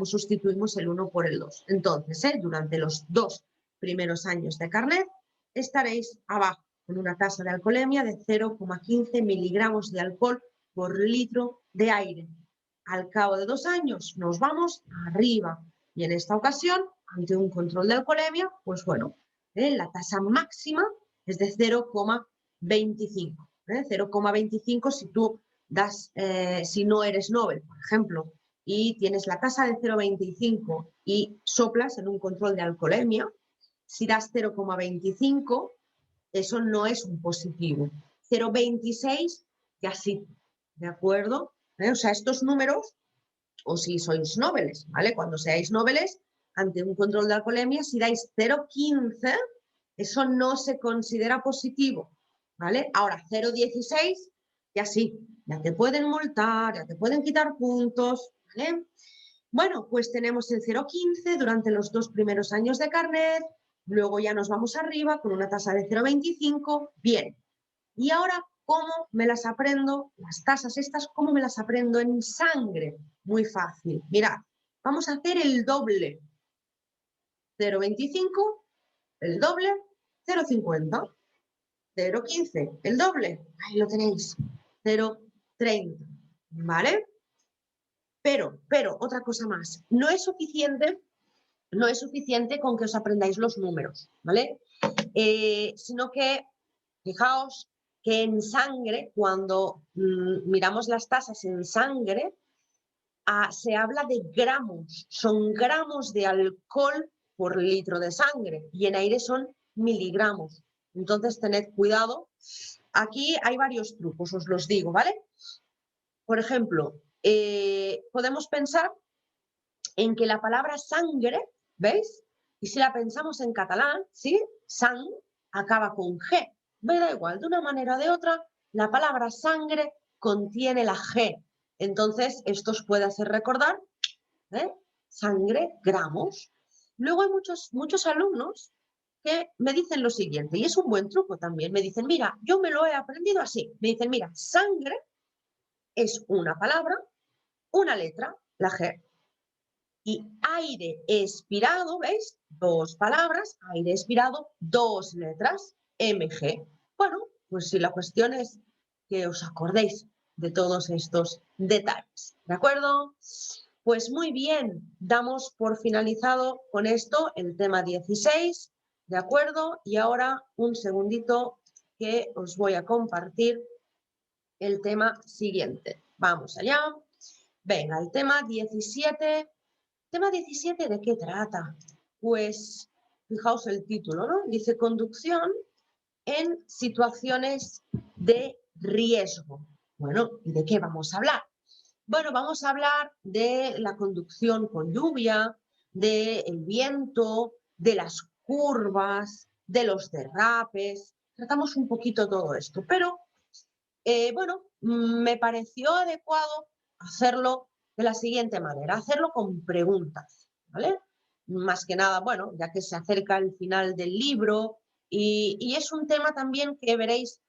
sustituimos el 1 por el 2. Entonces, durante los 2 primeros años de carnet, estaréis abajo, con una tasa de alcoholemia de 0,15 miligramos de alcohol por litro de aire. Al cabo de 2 años nos vamos arriba y en esta ocasión, ante un control de alcoholemia, pues bueno, la tasa máxima es de 0,25. 0,25 si tú das, si no eres Nobel, por ejemplo, y tienes la tasa de 0,25 y soplas en un control de alcoholemia, si das 0,25, eso no es un positivo. 0,26 ya sí, ¿de acuerdo? O sea, estos números, o si sois nobles, ¿vale? Cuando seáis nobles, ante un control de alcoholemia, si dais 0,15, eso no se considera positivo, ¿vale? Ahora, 0,16, ya sí, ya te pueden multar, ya te pueden quitar puntos, ¿vale? Bueno, pues tenemos el 0,15 durante los 2 primeros años de carnet, luego ya nos vamos arriba con una tasa de 0,25, bien. Y ahora, ¿cómo me las aprendo? Las tasas estas, ¿cómo me las aprendo en sangre? Muy fácil. Mirad, vamos a hacer el doble. 0,25, el doble, 0,50. 0,15, el doble, ahí lo tenéis, 0,30, ¿vale? Pero, otra cosa más, no es suficiente con que os aprendáis los números, ¿vale? Sino que Fijaos que en sangre, cuando miramos las tasas en sangre, se habla de gramos, son gramos de alcohol por litro de sangre y en aire son miligramos. Entonces, tened cuidado. Aquí hay varios trucos, os los digo, ¿vale? Por ejemplo, podemos pensar en que la palabra sangre, ¿veis? Y si la pensamos en catalán, ¿sí? Sang acaba con G. Me da igual, de una manera o de otra, la palabra sangre contiene la G. Entonces, esto os puede hacer recordar, sangre, gramos. Luego hay muchos alumnos que me dicen lo siguiente, y es un buen truco también. Me dicen, mira, yo me lo he aprendido así. Me dicen, mira, sangre es una palabra, una letra, la G. Y aire expirado, ¿veis? Dos palabras, aire expirado, dos letras, MG. Bueno, pues si la cuestión es que os acordéis de todos estos detalles, ¿de acuerdo? Pues muy bien, damos por finalizado con esto el tema 16, ¿de acuerdo? Y ahora un segundito que os voy a compartir el tema siguiente. Vamos allá. Venga, el tema 17. ¿Tema 17 de qué trata? Pues fijaos el título, ¿no? Dice conducción en situaciones de riesgo. Bueno, ¿y de qué vamos a hablar? Bueno, vamos a hablar de la conducción con lluvia, del viento, de las curvas, de los derrapes. Tratamos un poquito todo esto, pero bueno, me pareció adecuado hacerlo de la siguiente manera, hacerlo con preguntas, ¿vale? Más que nada, bueno, ya que se acerca el final del libro y es un tema también que veréis,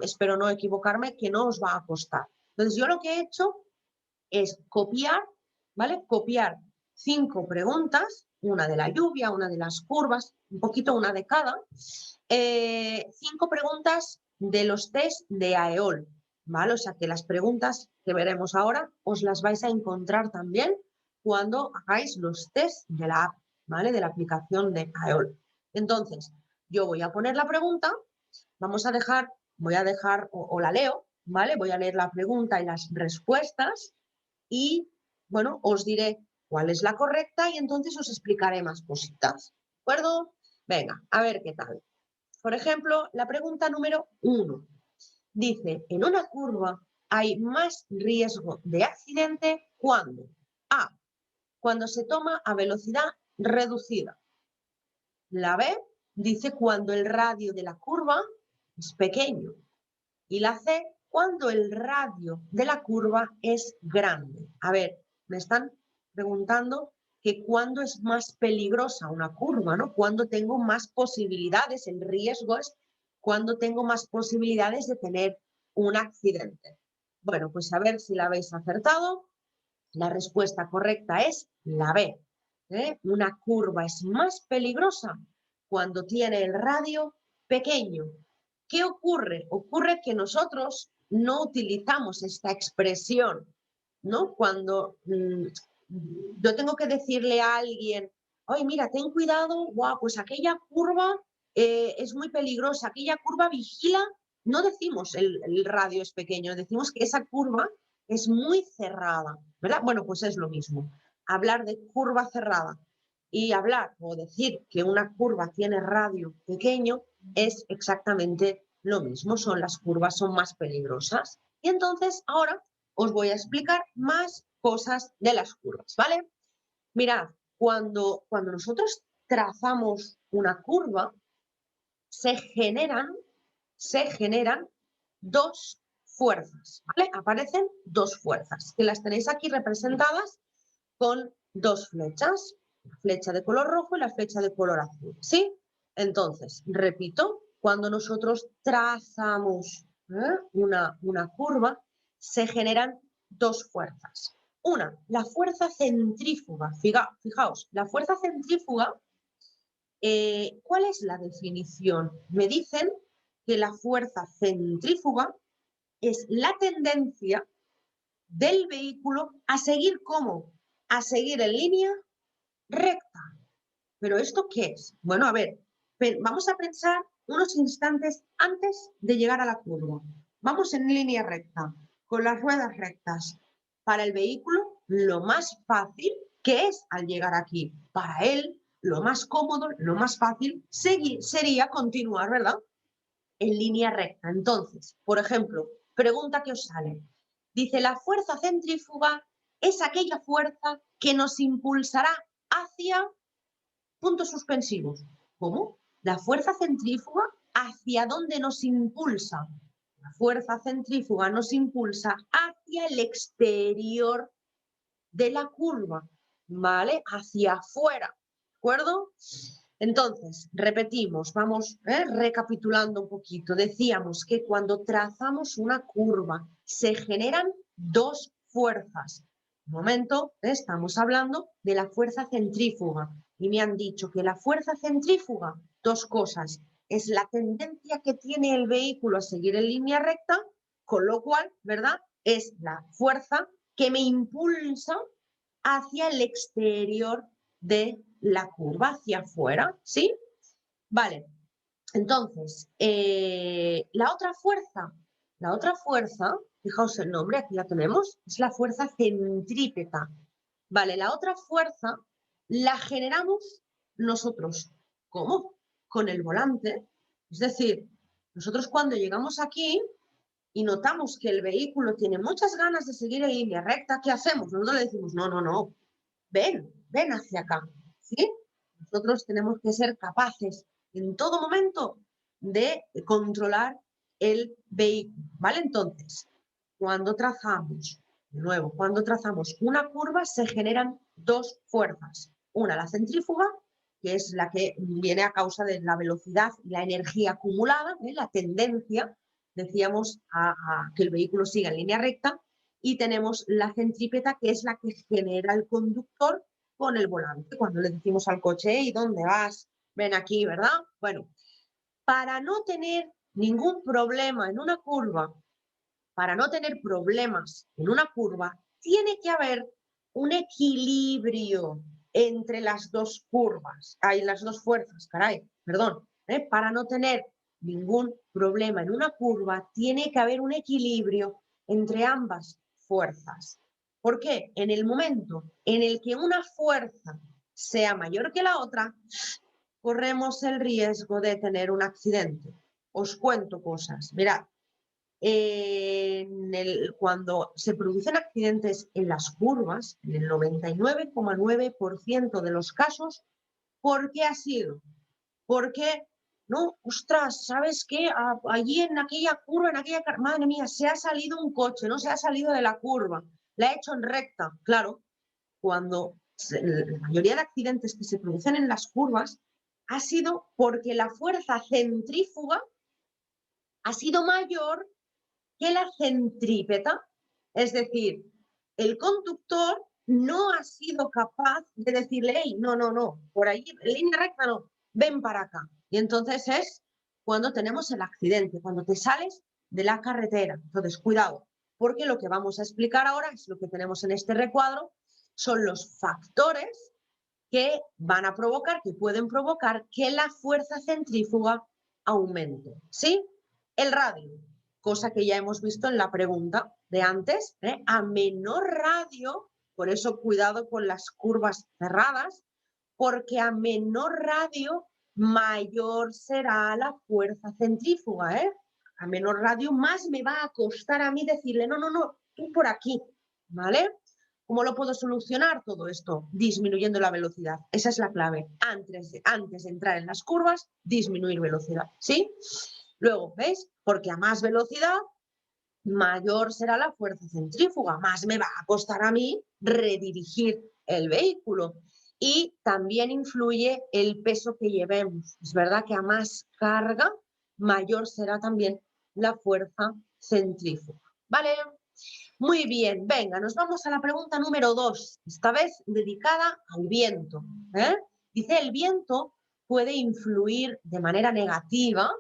espero no equivocarme, que no os va a costar. Entonces yo lo que he hecho es copiar, ¿vale? Copiar 5 preguntas, una de la lluvia, una de las curvas, un poquito una de cada, 5 preguntas de los test de AEOL, ¿vale? O sea que las preguntas que veremos ahora os las vais a encontrar también cuando hagáis los test de la app, ¿vale? De la aplicación de AEOL. Entonces, yo voy a poner la pregunta, voy a dejar, o la leo, ¿vale? Voy a leer la pregunta y las respuestas y, bueno, os diré cuál es la correcta y entonces os explicaré más cositas, ¿de acuerdo? Venga, a ver qué tal. Por ejemplo, la pregunta número 1 dice, en una curva hay más riesgo de accidente cuando A, cuando se toma a velocidad reducida. La B dice cuando el radio de la curva es pequeño. Y la C, cuando el radio de la curva es grande. A ver, me están preguntando que cuándo es más peligrosa una curva, ¿no? Cuándo tengo más posibilidades, el riesgo es cuándo tengo más posibilidades de tener un accidente. Bueno, pues a ver si la habéis acertado. La respuesta correcta es la B. Una curva es más peligrosa cuando tiene el radio pequeño. ¿Qué ocurre? Ocurre que nosotros no utilizamos esta expresión, ¿no? Cuando yo tengo que decirle a alguien, oye, mira, ten cuidado, wow, pues aquella curva es muy peligrosa, aquella curva vigila, no decimos el radio es pequeño, decimos que esa curva es muy cerrada, ¿verdad? Bueno, pues es lo mismo. Hablar de curva cerrada y hablar o decir que una curva tiene radio pequeño es exactamente lo mismo. Las curvas son más peligrosas. Y entonces ahora os voy a explicar más cosas de las curvas, ¿vale? Mirad, cuando nosotros trazamos una curva, se generan dos fuerzas, ¿vale? Aparecen dos fuerzas, que las tenéis aquí representadas con dos flechas, la flecha de color rojo y la flecha de color azul, ¿sí? Entonces, repito, cuando nosotros trazamos una curva, se generan dos fuerzas. Una, la fuerza centrífuga. Fijaos, la fuerza centrífuga, ¿cuál es la definición? Me dicen que la fuerza centrífuga es la tendencia del vehículo a seguir ¿cómo? A seguir en línea recta. ¿Pero esto qué es? Bueno, a ver, vamos a pensar unos instantes antes de llegar a la curva. Vamos en línea recta, con las ruedas rectas. Para el vehículo, lo más fácil, que es al llegar aquí, para él, lo más cómodo, lo más fácil sería continuar, ¿verdad? En línea recta. Entonces, por ejemplo, pregunta que os sale. Dice, la fuerza centrífuga es aquella fuerza que nos impulsará hacia puntos suspensivos. ¿Cómo? La fuerza centrífuga, ¿hacia dónde nos impulsa? La fuerza centrífuga nos impulsa hacia el exterior de la curva, ¿vale? Hacia afuera, ¿de acuerdo? Entonces, repetimos, vamos recapitulando un poquito. Decíamos que cuando trazamos una curva se generan dos fuerzas. Un momento, estamos hablando de la fuerza centrífuga y me han dicho que la fuerza centrífuga, dos cosas, es la tendencia que tiene el vehículo a seguir en línea recta, con lo cual, ¿verdad? Es la fuerza que me impulsa hacia el exterior de la curva, hacia afuera, ¿sí? Vale, entonces, la otra fuerza, fijaos el nombre, aquí la tenemos, es la fuerza centrípeta. Vale, la otra fuerza la generamos nosotros. ¿Cómo? Con el volante. Es decir, nosotros cuando llegamos aquí y notamos que el vehículo tiene muchas ganas de seguir en línea recta, ¿qué hacemos? Nosotros le decimos, no, no, no, ven hacia acá, ¿sí? Nosotros tenemos que ser capaces en todo momento de controlar el vehículo, ¿vale? Entonces, cuando trazamos, de nuevo, cuando trazamos una curva se generan dos fuerzas. Una, la centrífuga, que es la que viene a causa de la velocidad y la energía acumulada, la tendencia, decíamos, a que el vehículo siga en línea recta, y tenemos la centrípeta, que es la que genera el conductor con el volante. Cuando le decimos al coche, ¿y dónde vas? Ven aquí, ¿verdad? Bueno, para no tener ningún problema en una curva, para no tener problemas en una curva, tiene que haber un equilibrio entre las dos curvas, hay las dos fuerzas, perdón, para no tener ningún problema en una curva, tiene que haber un equilibrio entre ambas fuerzas. ¿Por qué? En el momento en el que una fuerza sea mayor que la otra, corremos el riesgo de tener un accidente. Os cuento cosas. Mirad, cuando se producen accidentes en las curvas, en el 99,9% de los casos, ¿por qué ha sido? Porque, no, ostras, ¿sabes qué? Allí en aquella curva, madre mía, se ha salido un coche, no se ha salido de la curva, la ha hecho en recta. Claro, cuando la mayoría de accidentes que se producen en las curvas ha sido porque la fuerza centrífuga ha sido mayor que la centrípeta, es decir, el conductor no ha sido capaz de decirle, hey, no, no, no, por ahí, en línea recta no, ven para acá. Y entonces es cuando tenemos el accidente, cuando te sales de la carretera. Entonces, cuidado, porque lo que vamos a explicar ahora es lo que tenemos en este recuadro, son los factores que van a provocar, que pueden provocar que la fuerza centrífuga aumente, ¿sí? El radio, cosa que ya hemos visto en la pregunta de antes, a menor radio, por eso cuidado con las curvas cerradas, porque a menor radio mayor será la fuerza centrífuga, A menor radio más me va a costar a mí decirle, no, no, no, tú por aquí, ¿vale? ¿Cómo lo puedo solucionar todo esto? Disminuyendo la velocidad. Esa es la clave. Antes de entrar en las curvas, disminuir velocidad, ¿sí? Luego, ¿veis? Porque a más velocidad, mayor será la fuerza centrífuga, más me va a costar a mí redirigir el vehículo. Y también influye el peso que llevemos. Es verdad que a más carga, mayor será también la fuerza centrífuga. ¿Vale? Muy bien, venga, nos vamos a la pregunta número 2, esta vez dedicada al viento. Dice, el viento puede influir de manera negativa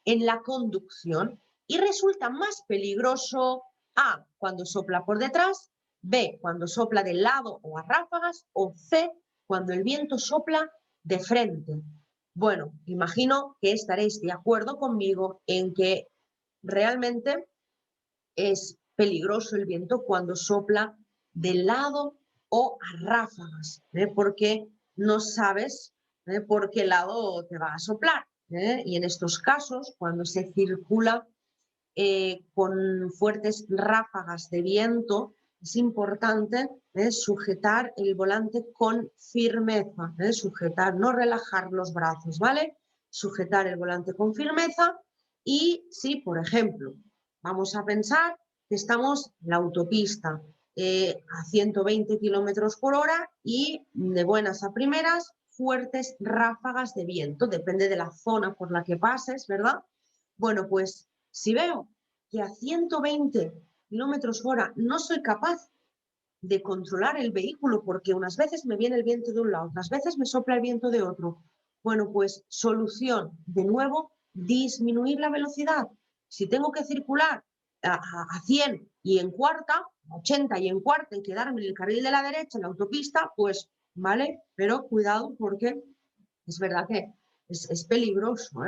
en la conducción y resulta más peligroso A, cuando sopla por detrás, B, cuando sopla de lado o a ráfagas, o C, cuando el viento sopla de frente. Bueno, imagino que estaréis de acuerdo conmigo en que realmente es peligroso el viento cuando sopla de lado o a ráfagas, porque no sabes por qué lado te va a soplar. Y en estos casos, cuando se circula con fuertes ráfagas de viento, es importante sujetar el volante con firmeza, sujetar, no relajar los brazos, ¿vale? Sujetar el volante con firmeza y si, por ejemplo, vamos a pensar que estamos en la autopista a 120 kilómetros por hora y de buenas a primeras, fuertes ráfagas de viento, depende de la zona por la que pases, ¿verdad? Bueno, pues si veo que a 120 kilómetros por hora no soy capaz de controlar el vehículo porque unas veces me viene el viento de un lado, otras veces me sopla el viento de otro, bueno, pues solución, de nuevo, disminuir la velocidad. Si tengo que circular a 100 y en cuarta, 80 y en cuarta y quedarme en el carril de la derecha, en la autopista, pues vale, pero cuidado porque es verdad que es peligroso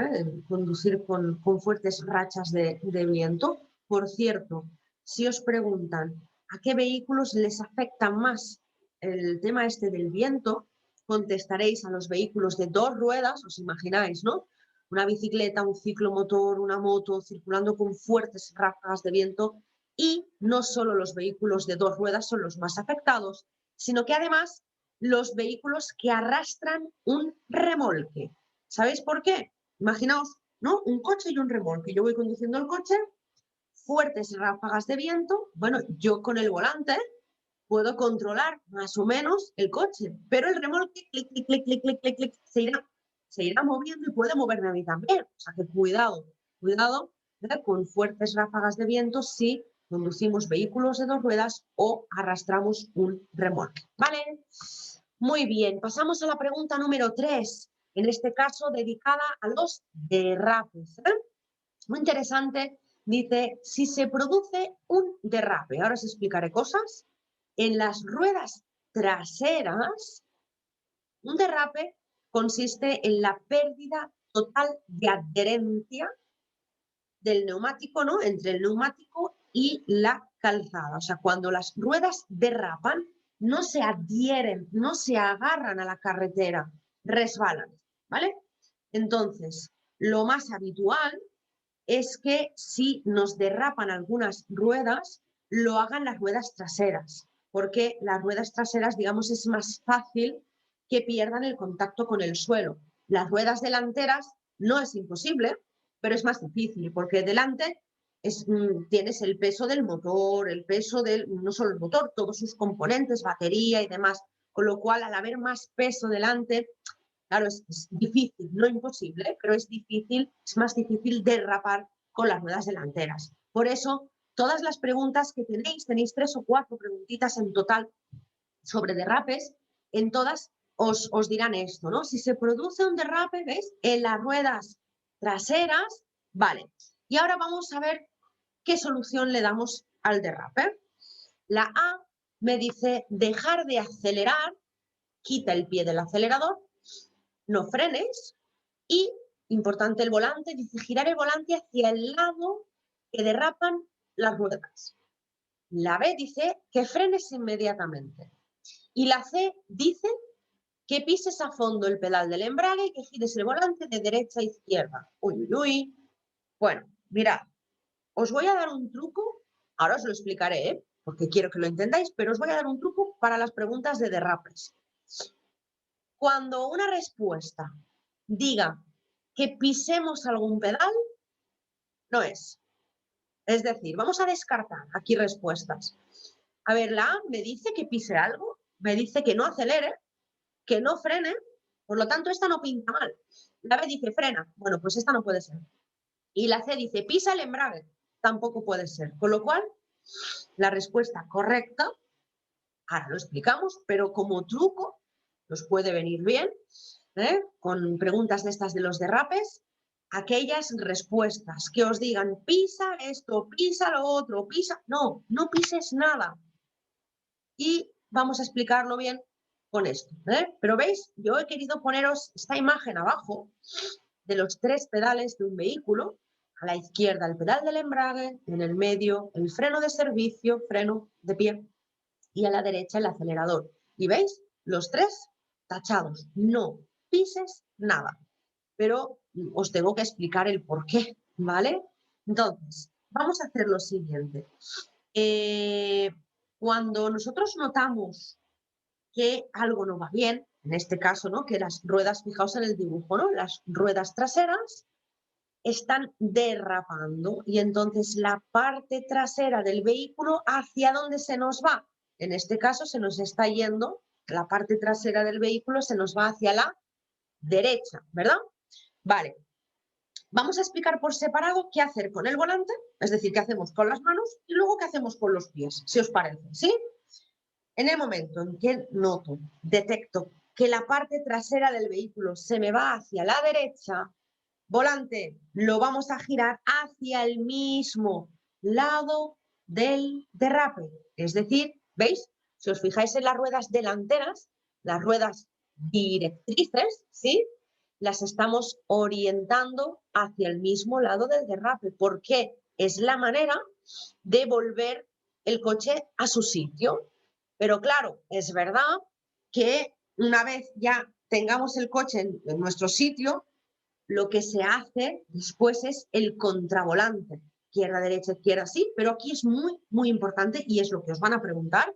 conducir con fuertes rachas de viento. Por cierto, si os preguntan a qué vehículos les afecta más el tema este del viento, contestaréis a los vehículos de dos ruedas, os imagináis, ¿no? Una bicicleta, un ciclomotor, una moto circulando con fuertes ráfagas de viento y no solo los vehículos de dos ruedas son los más afectados, sino que además los vehículos que arrastran un remolque. ¿Sabéis por qué? Imaginaos, ¿no? Un coche y un remolque. Yo voy conduciendo el coche, fuertes ráfagas de viento. Bueno, yo con el volante puedo controlar más o menos el coche, pero el remolque, clic, clic, clic, clic, clic, clic, clic, se irá moviendo y puede moverme a mí también. O sea que cuidado, cuidado con fuertes ráfagas de viento si conducimos vehículos de dos ruedas o arrastramos un remolque. ¿Vale? Muy bien, pasamos a la pregunta número 3, en este caso dedicada a los derrapes. Muy interesante, dice, si se produce un derrape, ahora os explicaré cosas, en las ruedas traseras, un derrape consiste en la pérdida total de adherencia del neumático, ¿no? Entre el neumático y la calzada. O sea, cuando las ruedas derrapan, no se adhieren, no se agarran a la carretera, resbalan, ¿vale? Entonces, lo más habitual es que si nos derrapan algunas ruedas, lo hagan las ruedas traseras, porque las ruedas traseras, digamos, es más fácil que pierdan el contacto con el suelo. Las ruedas delanteras no es imposible, pero es más difícil, porque delante tienes el peso del motor, el peso del, no solo el motor, todos sus componentes, batería y demás, con lo cual al haber más peso delante, claro, es difícil, no imposible, pero es difícil, es más difícil derrapar con las ruedas delanteras. Por eso, todas las preguntas que tenéis 3 o 4 preguntitas en total sobre derrapes, en todas os dirán esto, ¿no? Si se produce un derrape, ¿ves? En las ruedas traseras, vale. Y ahora vamos a ver qué solución le damos al derrape. La A me dice dejar de acelerar, quita el pie del acelerador, no frenes y, importante el volante, dice girar el volante hacia el lado que derrapan las ruedas. La B dice que frenes inmediatamente. Y la C dice que pises a fondo el pedal del embrague y que gires el volante de derecha a izquierda. Uy, uy, uy. Bueno, mirad, os voy a dar un truco, ahora os lo explicaré, porque quiero que lo entendáis, pero os voy a dar un truco para las preguntas de derrapes. Cuando una respuesta diga que pisemos algún pedal, no es. Es decir, vamos a descartar aquí respuestas. A ver, la A me dice que pise algo, me dice que no acelere, que no frene, por lo tanto esta no pinta mal. La B dice frena, bueno, pues esta no puede ser. Y la C dice pisa el embrague, tampoco puede ser. Con lo cual, la respuesta correcta, ahora lo explicamos, pero como truco, nos puede venir bien, con preguntas de estas de los derrapes, aquellas respuestas que os digan pisa esto, pisa lo otro, pisa, no, no pises nada. Y vamos a explicarlo bien con esto, ¿eh? Pero veis, yo he querido poneros esta imagen abajo de los 3 pedales de un vehículo. A la izquierda el pedal del embrague, en el medio el freno de servicio, freno de pie, y a la derecha el acelerador. ¿Y veis? Los 3 tachados. No pises nada. Pero os tengo que explicar el por qué, ¿vale? Entonces, vamos a hacer lo siguiente. Cuando nosotros notamos que algo no va bien, en este caso, ¿no? Que las ruedas, fijaos en el dibujo, ¿no? Las ruedas traseras están derrapando y entonces la parte trasera del vehículo, ¿hacia dónde se nos va? En este caso se nos está yendo, la parte trasera del vehículo se nos va hacia la derecha, ¿verdad? Vale, vamos a explicar por separado qué hacer con el volante, es decir, qué hacemos con las manos y luego qué hacemos con los pies, si os parece, ¿sí? En el momento en que noto, detecto que la parte trasera del vehículo se me va hacia la derecha, volante, lo vamos a girar hacia el mismo lado del derrape. Es decir, ¿veis? Si os fijáis en las ruedas delanteras, las ruedas directrices, ¿sí? Las estamos orientando hacia el mismo lado del derrape, porque es la manera de volver el coche a su sitio. Pero claro, es verdad que una vez ya tengamos el coche en nuestro sitio, lo que se hace después es el contravolante. Izquierda, derecha, izquierda, sí, pero aquí es muy, muy importante y es lo que os van a preguntar.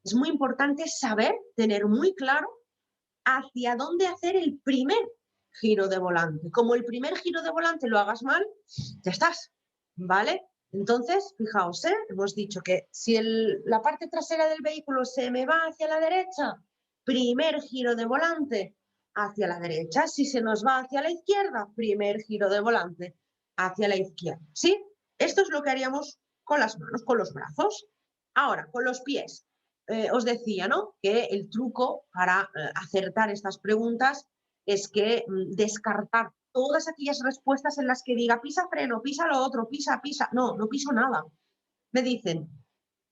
Es muy importante saber, tener muy claro hacia dónde hacer el primer giro de volante. Como el primer giro de volante lo hagas mal, ya estás, ¿vale? Entonces, fijaos, hemos dicho que si la parte trasera del vehículo se me va hacia la derecha, primer giro de volante hacia la derecha. Si se nos va hacia la izquierda, primer giro de volante hacia la izquierda, ¿sí? Esto es lo que haríamos con las manos, con los brazos. Ahora, con los pies. Os decía, ¿no? Que el truco para acertar estas preguntas es que descartar todas aquellas respuestas en las que diga pisa freno, pisa lo otro, pisa, pisa. No, no piso nada. Me dicen,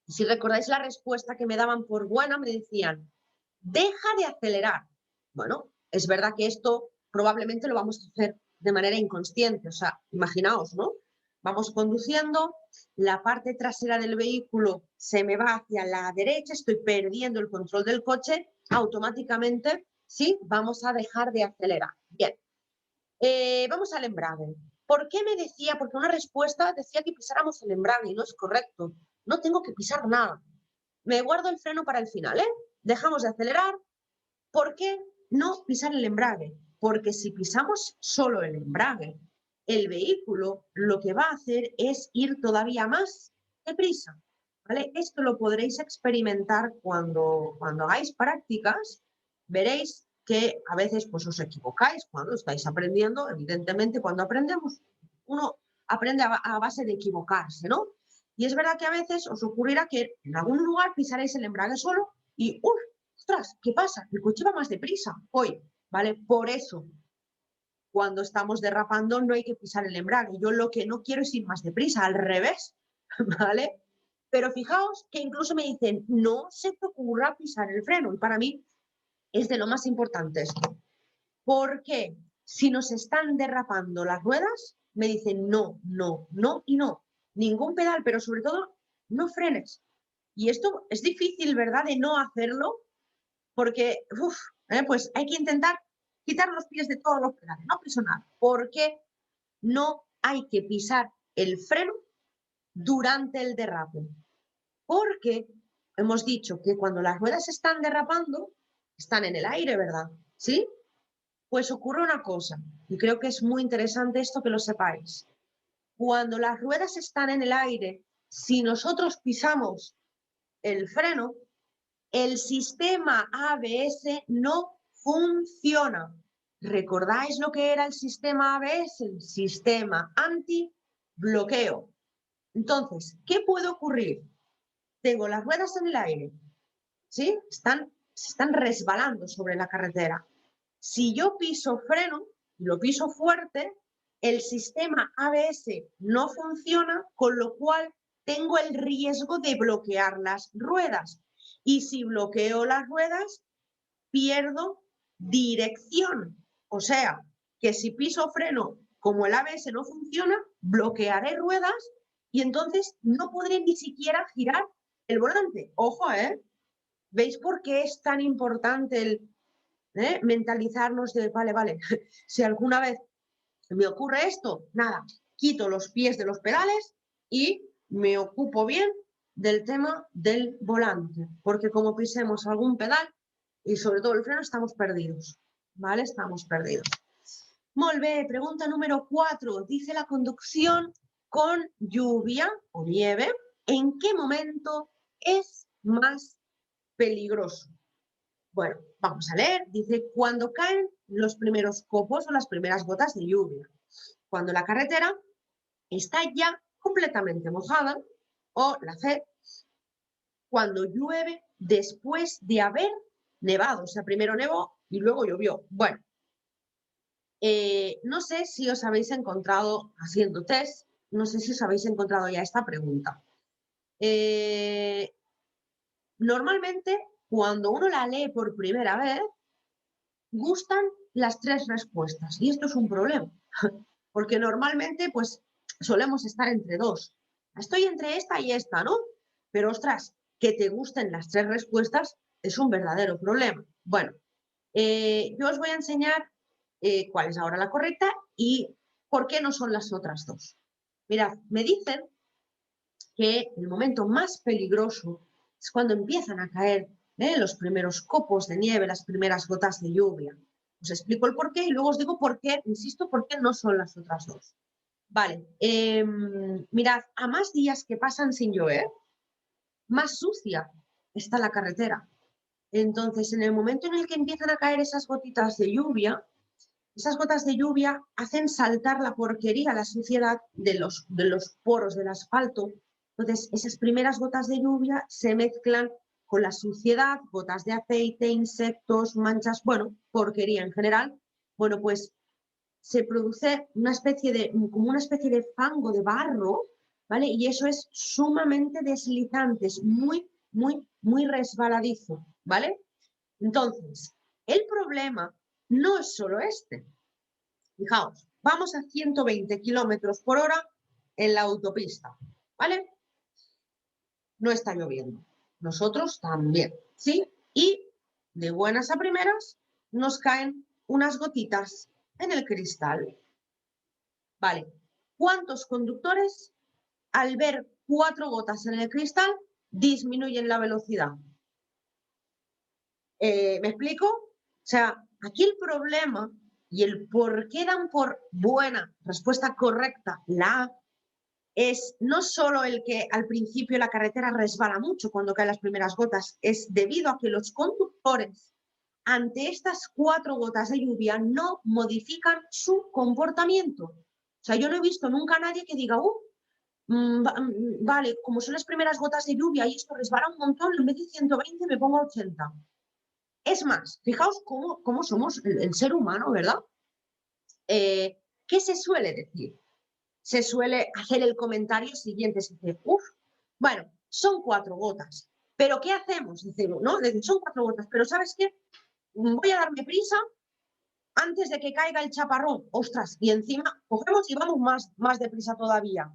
si recordáis la respuesta que me daban por buena, me decían, deja de acelerar. Bueno, es verdad que esto probablemente lo vamos a hacer de manera inconsciente. O sea, imaginaos, ¿no? Vamos conduciendo, la parte trasera del vehículo se me va hacia la derecha, estoy perdiendo el control del coche, automáticamente, sí, vamos a dejar de acelerar. Bien, vamos al embrague. ¿Por qué me decía? Porque una respuesta decía que pisáramos el embrague y no es correcto. No tengo que pisar nada. Me guardo el freno para el final, ¿eh? Dejamos de acelerar. ¿Por qué no pisar el embrague? Porque si pisamos solo el embrague, el vehículo lo que va a hacer es ir todavía más deprisa, ¿vale? Esto lo podréis experimentar cuando hagáis prácticas. Veréis que a veces pues, os equivocáis cuando estáis aprendiendo. Evidentemente, cuando aprendemos, uno aprende a base de equivocarse, ¿no? Y es verdad que a veces os ocurrirá que en algún lugar pisaréis el embrague solo y ¡uf! ¡Ostras! ¿Qué pasa? El coche va más deprisa hoy, ¿vale? Por eso, cuando estamos derrapando no hay que pisar el embrague. Yo lo que no quiero es ir más deprisa, al revés, ¿vale? Pero fijaos que incluso me dicen, no se te ocurra pisar el freno. Y para mí es de lo más importante esto. Porque si nos están derrapando las ruedas, me dicen no, no, no y no. Ningún pedal, pero sobre todo, no frenes. Y esto es difícil, ¿verdad? De no hacerlo, porque pues hay que intentar quitar los pies de todos los pedales, no piso nada, porque no hay que pisar el freno durante el derrape, porque hemos dicho que cuando las ruedas están derrapando, están en el aire, ¿verdad? ¿Sí? Pues ocurre una cosa, y creo que es muy interesante esto que lo sepáis. Cuando las ruedas están en el aire, si nosotros pisamos el freno, el sistema ABS no funciona. ¿Recordáis lo que era el sistema ABS? El sistema anti-bloqueo. Entonces, ¿qué puede ocurrir? Tengo las ruedas en el aire, ¿sí? Se están resbalando sobre la carretera. Si yo piso freno, lo piso fuerte, el sistema ABS no funciona, con lo cual tengo el riesgo de bloquear las ruedas. Y si bloqueo las ruedas, pierdo dirección. O sea, que si piso freno, como el ABS no funciona, bloquearé ruedas y entonces no podré ni siquiera girar el volante. Ojo, ¿eh? ¿Veis por qué es tan importante el mentalizarnos de, vale, si alguna vez me ocurre esto, nada, quito los pies de los pedales y me ocupo bien del tema del volante, porque como pisemos algún pedal y sobre todo el freno, estamos perdidos, ¿vale? Estamos perdidos. Molt bé, pregunta número 4. Dice la conducción con lluvia o nieve, ¿en qué momento es más peligroso? Bueno, vamos a leer. Dice, cuando caen los primeros copos o las primeras gotas de lluvia, cuando la carretera está ya completamente mojada, o la C, cuando llueve después de haber nevado. O sea, primero nevó y luego llovió. Bueno, no sé si os habéis encontrado haciendo test, no sé si os habéis encontrado ya esta pregunta. Normalmente, cuando uno la lee por primera vez, gustan las 3 respuestas y esto es un problema, porque normalmente pues solemos estar entre 2. Estoy entre esta y esta, ¿no? Pero ostras, que te gusten las 3 respuestas es un verdadero problema. Bueno, yo os voy a enseñar cuál es ahora la correcta y por qué no son las otras 2. Mirad, me dicen que el momento más peligroso es cuando empiezan a caer los primeros copos de nieve, las primeras gotas de lluvia. Os explico el porqué y luego os digo por qué, insisto, por qué no son las otras 2. Vale, mirad, a más días que pasan sin llover, más sucia está la carretera. Entonces, en el momento en el que empiezan a caer esas gotitas de lluvia, esas gotas de lluvia hacen saltar la porquería, la suciedad de los poros del asfalto. Entonces, esas primeras gotas de lluvia se mezclan con la suciedad, gotas de aceite, insectos, manchas, bueno, porquería en general. Bueno, pues se produce como una especie de fango, de barro, ¿vale? Y eso es sumamente deslizante, es muy resbaladizo, ¿vale? Entonces, el problema no es solo este. Fijaos, vamos a 120 kilómetros por hora en la autopista, ¿vale? No está lloviendo. Nosotros también, ¿sí? Y de buenas a primeras nos caen unas gotitas en el cristal. Vale, ¿cuántos conductores al ver 4 gotas en el cristal disminuyen la velocidad? ¿Me explico? O sea, aquí el problema y el por qué dan por buena respuesta correcta la A es no solo el que al principio la carretera resbala mucho cuando caen las primeras gotas, es debido a que los conductores ante estas 4 gotas de lluvia no modifican su comportamiento. O sea, yo no he visto nunca a nadie que diga, vale, como son las primeras gotas de lluvia y esto resbala un montón, en vez de 120 me pongo a 80. Es más, fijaos cómo somos el ser humano, ¿verdad? ¿Qué se suele decir? Se suele hacer el comentario siguiente, se dice, bueno, son 4 gotas, pero ¿qué hacemos? Decimos, ¿no? Son 4 gotas, pero ¿sabes qué? Voy a darme prisa antes de que caiga el chaparrón. Ostras, y encima cogemos y vamos más deprisa todavía.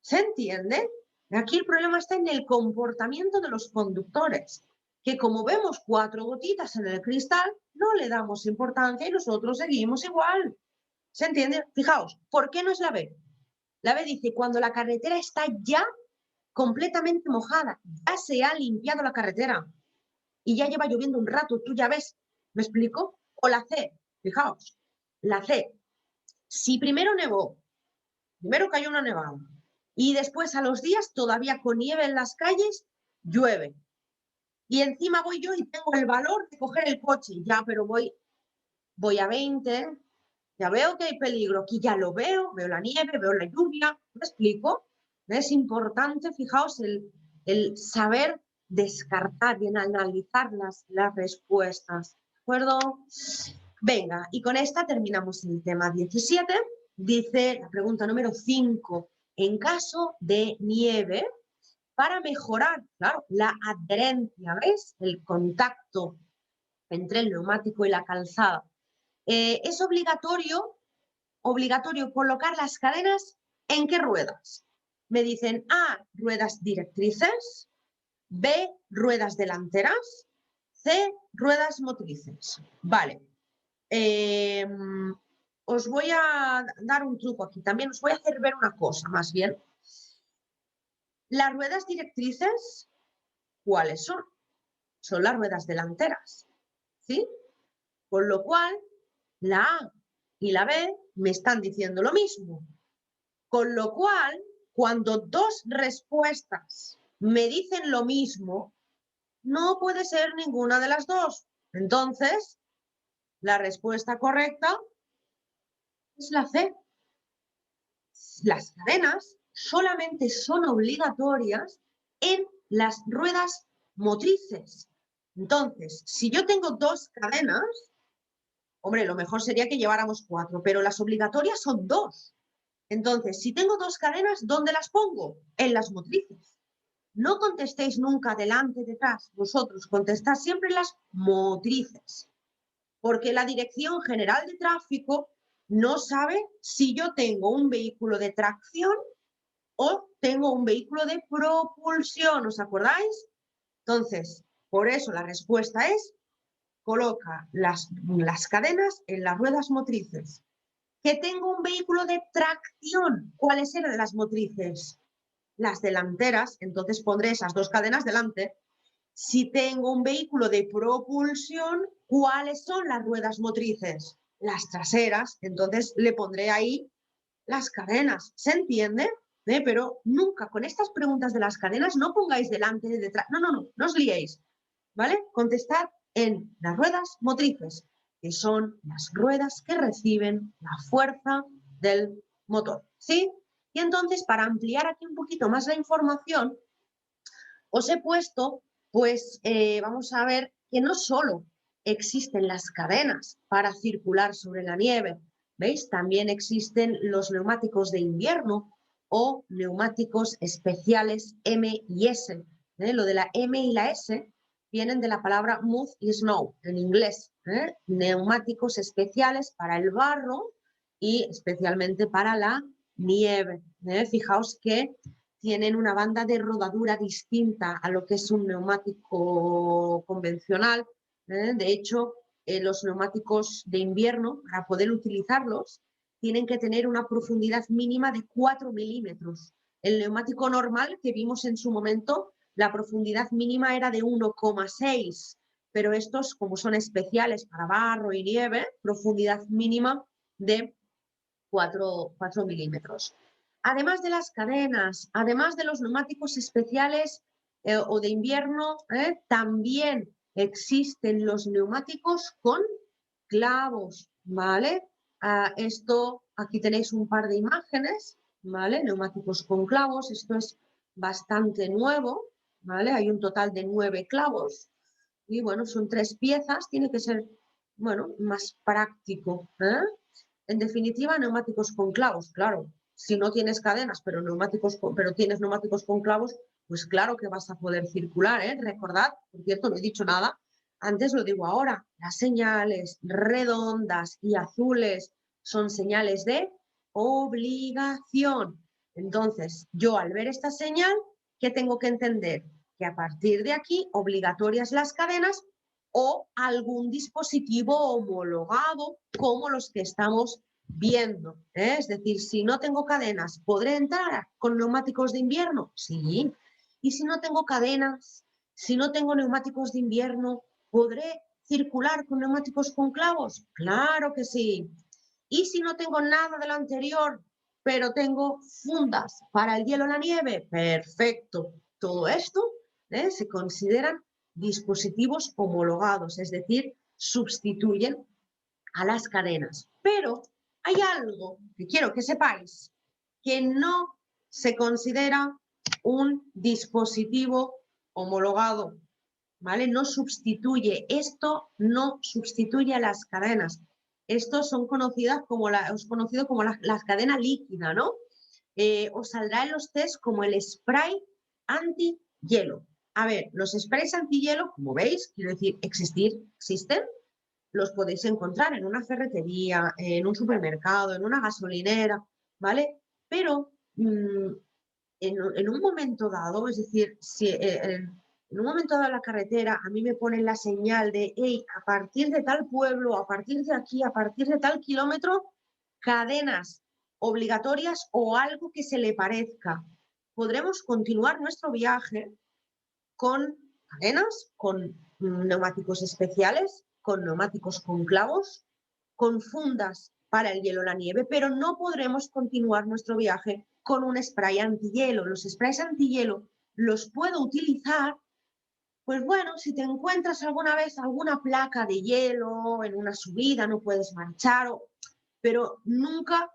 ¿Se entiende? Aquí el problema está en el comportamiento de los conductores, que como vemos 4 gotitas en el cristal, no le damos importancia y nosotros seguimos igual. ¿Se entiende? Fijaos, ¿por qué no es la B? La B dice, cuando la carretera está ya completamente mojada, ya se ha limpiado la carretera y ya lleva lloviendo un rato, tú ya ves, ¿me explico? O la C, fijaos, la C, si primero nevó, primero cayó una nevada y después a los días todavía con nieve en las calles, llueve. Y encima voy yo y tengo el valor de coger el coche, ya, pero voy a 20, ya veo que hay peligro, aquí ya lo veo la nieve, veo la lluvia, ¿me explico? Es importante, fijaos, el saber descartar y analizar las respuestas, ¿de acuerdo? Venga, y con esta terminamos el tema 17. Dice la pregunta número 5. En caso de nieve, para mejorar, claro, la adherencia, ¿ves? El contacto entre el neumático y la calzada. Es obligatorio colocar las cadenas ¿en qué ruedas? Me dicen A, ruedas directrices, B, ruedas delanteras, C, ruedas motrices. Vale. Os voy a dar un truco aquí. También os voy a hacer ver una cosa, más bien. Las ruedas directrices, ¿cuáles son? Son las ruedas delanteras, ¿sí? Con lo cual, la A y la B me están diciendo lo mismo. Con lo cual, cuando dos respuestas me dicen lo mismo, no puede ser ninguna de las dos. Entonces, la respuesta correcta es la C. Las cadenas solamente son obligatorias en las ruedas motrices. Entonces, si yo tengo dos cadenas, hombre, lo mejor sería que lleváramos 4, pero las obligatorias son 2. Entonces, si tengo dos cadenas, ¿dónde las pongo? En las motrices. No contestéis nunca delante, detrás. Vosotros contestad siempre en las motrices. Porque la Dirección General de Tráfico no sabe si yo tengo un vehículo de tracción o tengo un vehículo de propulsión. ¿Os acordáis? Entonces, por eso la respuesta es: coloca las cadenas en las ruedas motrices. Que tengo un vehículo de tracción. ¿Cuáles eran las motrices? Las delanteras, entonces pondré esas dos cadenas delante. Si tengo un vehículo de propulsión, ¿cuáles son las ruedas motrices? Las traseras, entonces le pondré ahí las cadenas. ¿Se entiende? Pero nunca con estas preguntas de las cadenas no pongáis delante, detrás. No, no os liéis. ¿Vale? Contestad en las ruedas motrices, que son las ruedas que reciben la fuerza del motor. ¿Sí? Y entonces, para ampliar aquí un poquito más la información, os he puesto, pues, vamos a ver que no solo existen las cadenas para circular sobre la nieve, ¿veis? También existen los neumáticos de invierno o neumáticos especiales M y S. Lo de la M y la S vienen de la palabra mud y snow en inglés. Neumáticos especiales para el barro y especialmente para la nieve. Fijaos que tienen una banda de rodadura distinta a lo que es un neumático convencional. De hecho, los neumáticos de invierno, para poder utilizarlos, tienen que tener una profundidad mínima de 4 milímetros. El neumático normal que vimos en su momento, la profundidad mínima era de 1,6, pero estos, como son especiales para barro y nieve, profundidad mínima de 4 milímetros. Además de las cadenas, además de los neumáticos especiales o de invierno, también existen los neumáticos con clavos, ¿vale? Esto, aquí tenéis un par de imágenes, ¿vale? Neumáticos con clavos, esto es bastante nuevo, ¿vale? Hay un total de 9 clavos y, bueno, son 3 piezas, tiene que ser, bueno, más práctico, En definitiva, neumáticos con clavos, claro. Si no tienes cadenas, pero tienes neumáticos con clavos, pues claro que vas a poder circular, Recordad, por cierto, no he dicho nada, antes lo digo ahora, las señales redondas y azules son señales de obligación. Entonces, yo al ver esta señal, ¿qué tengo que entender? Que a partir de aquí, obligatorias las cadenas o algún dispositivo homologado como los que estamos viendo. Es decir, si no tengo cadenas, ¿podré entrar con neumáticos de invierno? Sí. Y si no tengo cadenas, si no tengo neumáticos de invierno, ¿podré circular con neumáticos con clavos? Claro que sí. Y si no tengo nada de lo anterior, pero tengo fundas para el hielo o la nieve, perfecto. Todo esto se consideran dispositivos homologados, es decir, sustituyen a las cadenas. Pero hay algo que quiero que sepáis, que no se considera un dispositivo homologado, ¿vale? No sustituye, esto no sustituye a las cadenas. Estos son conocidas como la cadena líquida, ¿no? Os saldrá en los test como el spray anti-hielo. A ver, los sprays antihielo, como veis, quiero decir, existen, los podéis encontrar en una ferretería, en un supermercado, en una gasolinera, ¿vale? Pero en un momento dado, es decir, si en un momento dado en la carretera a mí me ponen la señal de, hey, a partir de tal pueblo, a partir de aquí, a partir de tal kilómetro, cadenas obligatorias o algo que se le parezca. Podremos continuar nuestro viaje con cadenas, con neumáticos especiales, con neumáticos con clavos, con fundas para el hielo o la nieve, pero no podremos continuar nuestro viaje con un spray antihielo. Los sprays antihielo los puedo utilizar, pues bueno, si te encuentras alguna vez alguna placa de hielo en una subida, no puedes marchar, pero nunca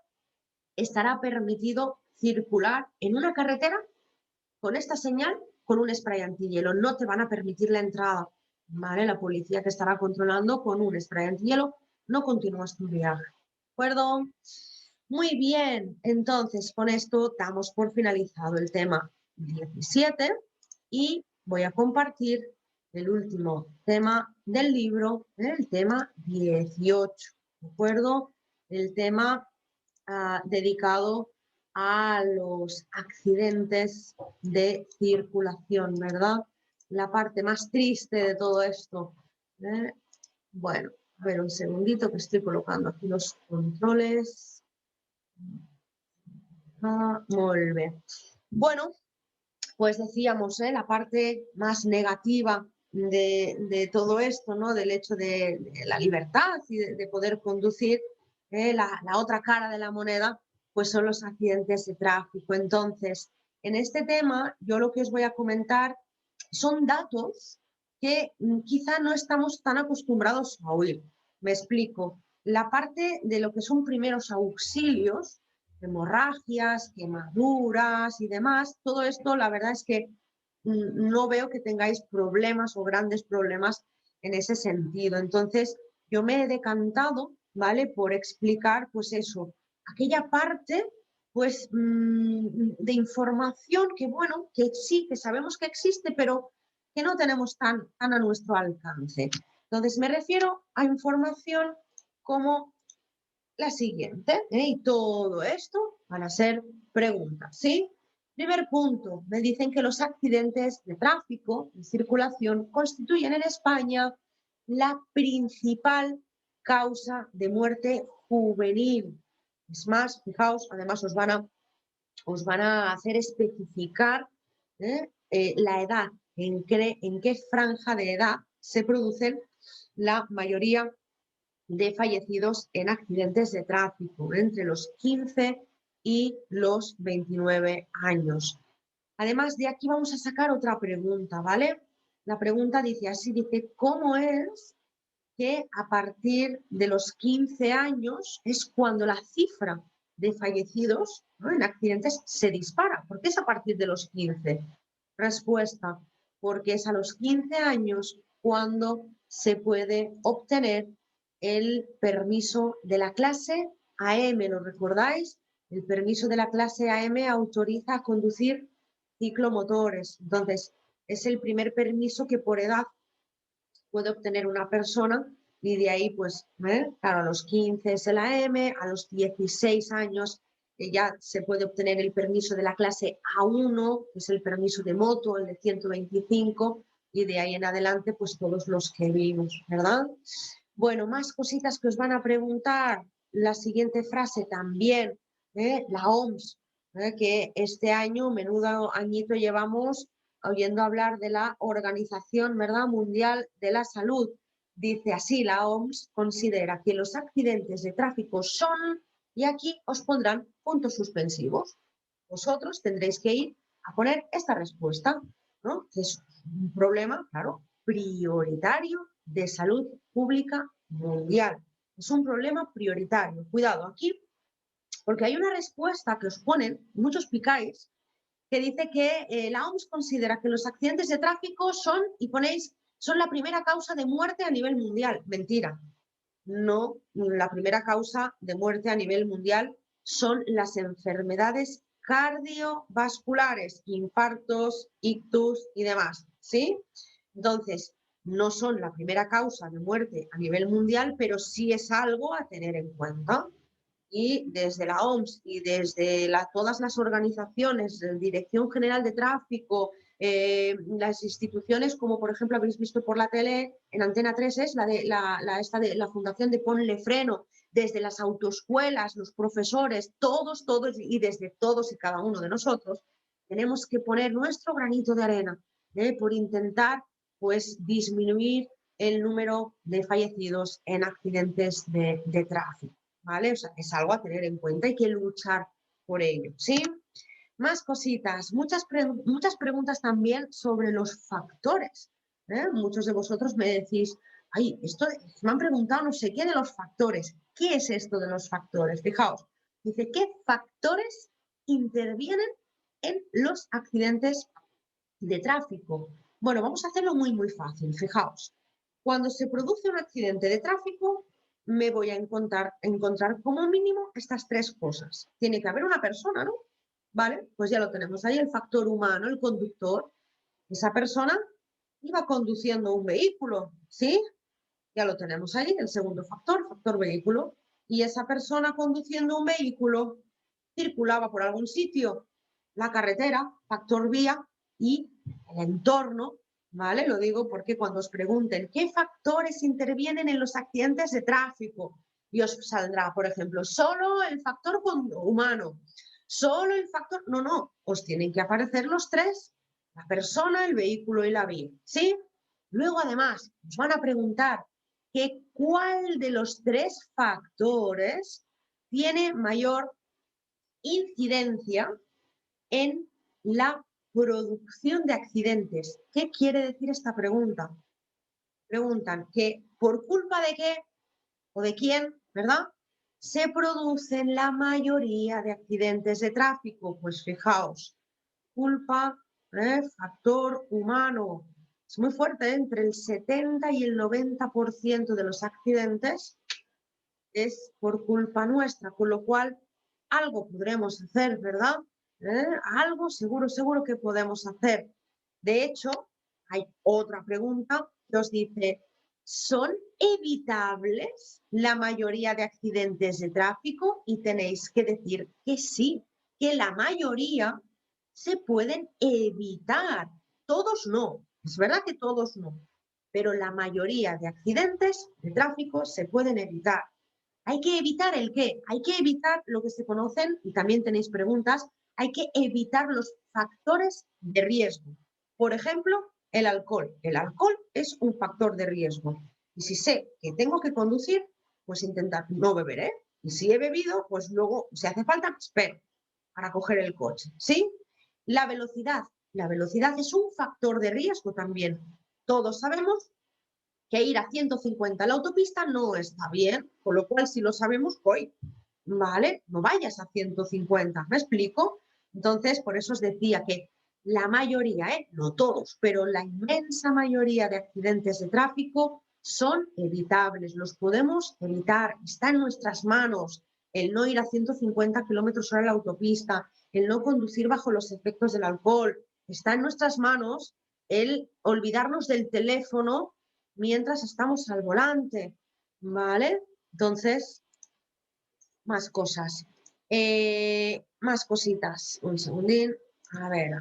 estará permitido circular en una carretera con esta señal, con un spray antihielo. No te van a permitir la entrada, ¿vale? La policía te estará controlando con un spray antihielo, no continúas tu viaje. ¿De acuerdo? Muy bien, entonces con esto damos por finalizado el tema 17 y voy a compartir el último tema del libro, el tema 18, ¿de acuerdo? El tema dedicado a los accidentes de circulación, ¿verdad? La parte más triste de todo esto. Bueno, a ver un segundito que estoy colocando aquí los controles. Muy bien. Bueno, pues decíamos, la parte más negativa de todo esto, ¿no? Del hecho de la libertad y de poder conducir, la otra cara de la moneda, pues son los accidentes de tráfico. Entonces, en este tema, yo lo que os voy a comentar son datos que quizá no estamos tan acostumbrados a oír. Me explico. La parte de lo que son primeros auxilios, hemorragias, quemaduras y demás, todo esto la verdad es que no veo que tengáis problemas o grandes problemas en ese sentido. Entonces, yo me he decantado, ¿vale? Por explicar, pues eso, aquella parte, pues, de información que, bueno, que sí, que sabemos que existe, pero que no tenemos tan a nuestro alcance. Entonces, me refiero a información como la siguiente, y todo esto van a ser preguntas, ¿sí? Primer punto, me dicen que los accidentes de tráfico y circulación constituyen en España la principal causa de muerte juvenil. Es más, fijaos, además os van a hacer especificar la edad, en qué franja de edad se producen la mayoría de fallecidos en accidentes de tráfico, entre los 15 y los 29 años. Además, de aquí vamos a sacar otra pregunta, ¿vale? La pregunta dice así, dice, ¿cómo es que a partir de los 15 años es cuando la cifra de fallecidos, ¿no?, en accidentes se dispara? ¿Por qué es a partir de los 15? Respuesta, porque es a los 15 años cuando se puede obtener el permiso de la clase AM, ¿lo recordáis? El permiso de la clase AM autoriza a conducir ciclomotores. Entonces, es el primer permiso que por edad puede obtener una persona y de ahí, pues, claro, a los 15 es el AM, a los 16 años ya se puede obtener el permiso de la clase A1, que es el permiso de moto, el de 125, y de ahí en adelante, pues todos los que vimos, ¿verdad? Bueno, más cositas que os van a preguntar. La siguiente frase también, la OMS, que este año, menudo añito llevamos oyendo hablar de la Organización, ¿verdad?, Mundial de la Salud. Dice así, la OMS considera que los accidentes de tráfico son, y aquí os pondrán puntos suspensivos. Vosotros tendréis que ir a poner esta respuesta, ¿no? Es un problema, claro, prioritario de salud pública mundial. Es un problema prioritario. Cuidado aquí, porque hay una respuesta que os ponen, muchos picáis, que dice que la OMS considera que los accidentes de tráfico son, y ponéis, son la primera causa de muerte a nivel mundial. Mentira. No, la primera causa de muerte a nivel mundial son las enfermedades cardiovasculares, infartos, ictus y demás. ¿sí? Entonces, no son la primera causa de muerte a nivel mundial, pero sí es algo a tener en cuenta. Y desde la OMS y desde todas las organizaciones, de Dirección General de Tráfico, las instituciones como por ejemplo habéis visto por la tele en Antena 3 es la fundación de Ponle Freno, desde las autoescuelas, los profesores, todos y desde todos y cada uno de nosotros tenemos que poner nuestro granito de arena por intentar pues disminuir el número de fallecidos en accidentes de tráfico. ¿Vale? O sea, es algo a tener en cuenta, hay que luchar por ello, ¿sí? Más cositas, muchas preguntas también sobre los factores. Muchos de vosotros me decís, ay, esto me han preguntado no sé qué de los factores. ¿Qué es esto de los factores? Fijaos, dice, ¿qué factores intervienen en los accidentes de tráfico? Bueno, vamos a hacerlo muy, muy fácil. Fijaos, cuando se produce un accidente de tráfico, me voy a encontrar como mínimo estas tres cosas. Tiene que haber una persona, ¿no? ¿Vale? Pues ya lo tenemos ahí, el factor humano, el conductor. Esa persona iba conduciendo un vehículo, ¿sí? Ya lo tenemos ahí, el segundo factor vehículo. Y esa persona conduciendo un vehículo circulaba por algún sitio, la carretera, factor vía, y el entorno, ¿vale? Lo digo porque cuando os pregunten qué factores intervienen en los accidentes de tráfico, y os saldrá, por ejemplo, solo el factor humano, solo el factor... No, os tienen que aparecer los tres, la persona, el vehículo y la vía, ¿sí? Luego, además, os van a preguntar que cuál de los tres factores tiene mayor incidencia en la producción de accidentes. ¿Qué quiere decir esta pregunta? Preguntan que por culpa de qué o de quién, ¿verdad? Se producen la mayoría de accidentes de tráfico. Pues fijaos, culpa, factor humano. Es muy fuerte, entre el 70 y el 90% de los accidentes es por culpa nuestra, con lo cual algo podremos hacer, ¿verdad? Algo seguro que podemos hacer. De hecho, hay otra pregunta que os dice, ¿son evitables la mayoría de accidentes de tráfico? Y tenéis que decir que sí, que la mayoría se pueden evitar. Todos no, es verdad que todos no, pero la mayoría de accidentes de tráfico se pueden evitar. ¿Hay que evitar el qué? Hay que evitar lo que se conocen, y también tenéis preguntas, hay que evitar los factores de riesgo. Por ejemplo, el alcohol. El alcohol es un factor de riesgo. Y si sé que tengo que conducir, pues intentar no beber, ¿eh? Y si he bebido, pues luego, si hace falta, espero para coger el coche, ¿sí? La velocidad. La velocidad es un factor de riesgo también. Todos sabemos que ir a 150 a la autopista no está bien, con lo cual si lo sabemos, hoy, ¿vale? No vayas a 150, ¿me explico? Entonces, por eso os decía que la mayoría, no todos, pero la inmensa mayoría de accidentes de tráfico son evitables, los podemos evitar, está en nuestras manos el no ir a 150 kilómetros/hora en la autopista, el no conducir bajo los efectos del alcohol, está en nuestras manos el olvidarnos del teléfono mientras estamos al volante, ¿vale? Entonces, más cosas. Más cositas. Un segundín. A ver.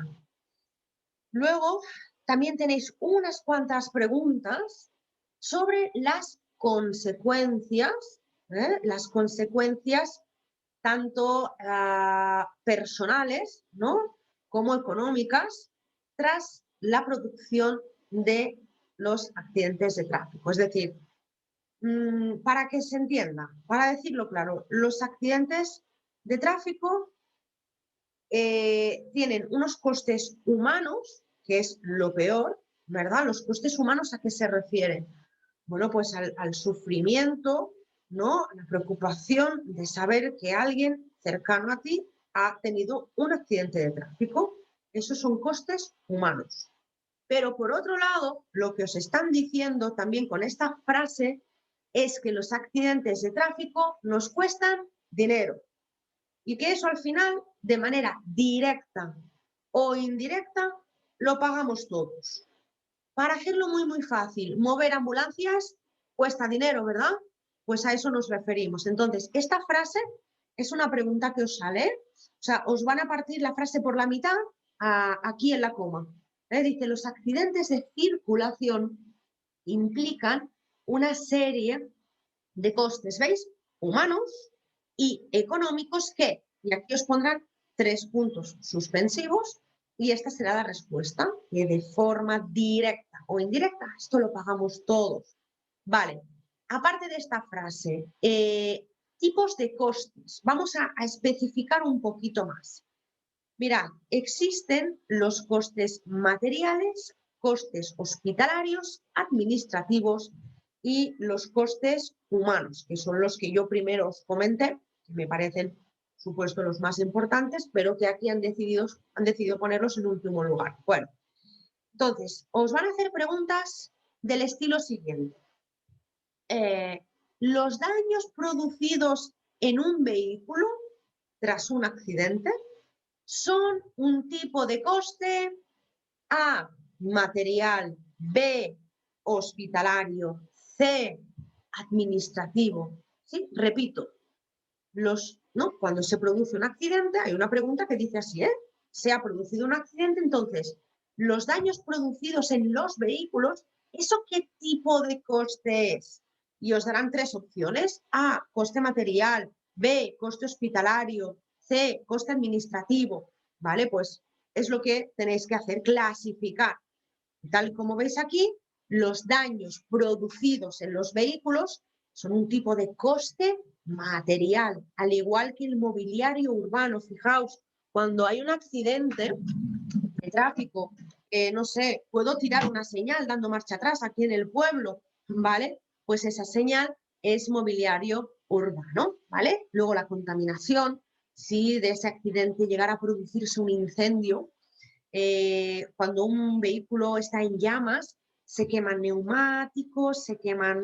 Luego, también tenéis unas cuantas preguntas sobre las consecuencias, las consecuencias tanto personales, ¿no?, como económicas tras la producción de los accidentes de tráfico. Es decir, para que se entienda, para decirlo claro, los accidentes de tráfico tienen unos costes humanos, que es lo peor, ¿verdad? Los costes humanos, ¿a qué se refieren? Bueno, pues al sufrimiento, ¿no? La preocupación de saber que alguien cercano a ti ha tenido un accidente de tráfico. Esos son costes humanos. Pero por otro lado, lo que os están diciendo también con esta frase es que los accidentes de tráfico nos cuestan dinero y que eso al final, de manera directa o indirecta, lo pagamos todos. Para hacerlo muy, muy fácil, mover ambulancias cuesta dinero, ¿verdad? Pues a eso nos referimos. Entonces, esta frase es una pregunta que os sale. O sea, os van a partir la frase por la mitad aquí en la coma. Dice, los accidentes de circulación implican una serie de costes, ¿veis? Humanos y económicos que, y aquí os pondrán 3 puntos suspensivos, y esta será la respuesta, que de forma directa o indirecta, esto lo pagamos todos. Vale, aparte de esta frase, tipos de costes, vamos a especificar un poquito más. Mirad, existen los costes materiales, costes hospitalarios, administrativos y los costes humanos, que son los que yo primero os comenté, que me parecen, supuesto, los más importantes, pero que aquí han decidido ponerlos en último lugar. Bueno, entonces, os van a hacer preguntas del estilo siguiente. ¿Los daños producidos en un vehículo tras un accidente son un tipo de coste A, material, B, hospitalario, C, administrativo? ¿Sí? Repito, ¿no? Cuando se produce un accidente hay una pregunta que dice así, se ha producido un accidente, entonces, los daños producidos en los vehículos, ¿eso qué tipo de coste es? Y os darán 3 opciones, A, coste material, B, coste hospitalario, C, coste administrativo, ¿vale? Pues es lo que tenéis que hacer, clasificar. Tal como veis aquí, los daños producidos en los vehículos son un tipo de coste material, al igual que el mobiliario urbano. Fijaos, cuando hay un accidente de tráfico, no sé, puedo tirar una señal dando marcha atrás aquí en el pueblo, ¿vale? Pues esa señal es mobiliario urbano, ¿vale? Luego la contaminación, si de ese accidente llegara a producirse un incendio, cuando un vehículo está en llamas, se queman neumáticos, se queman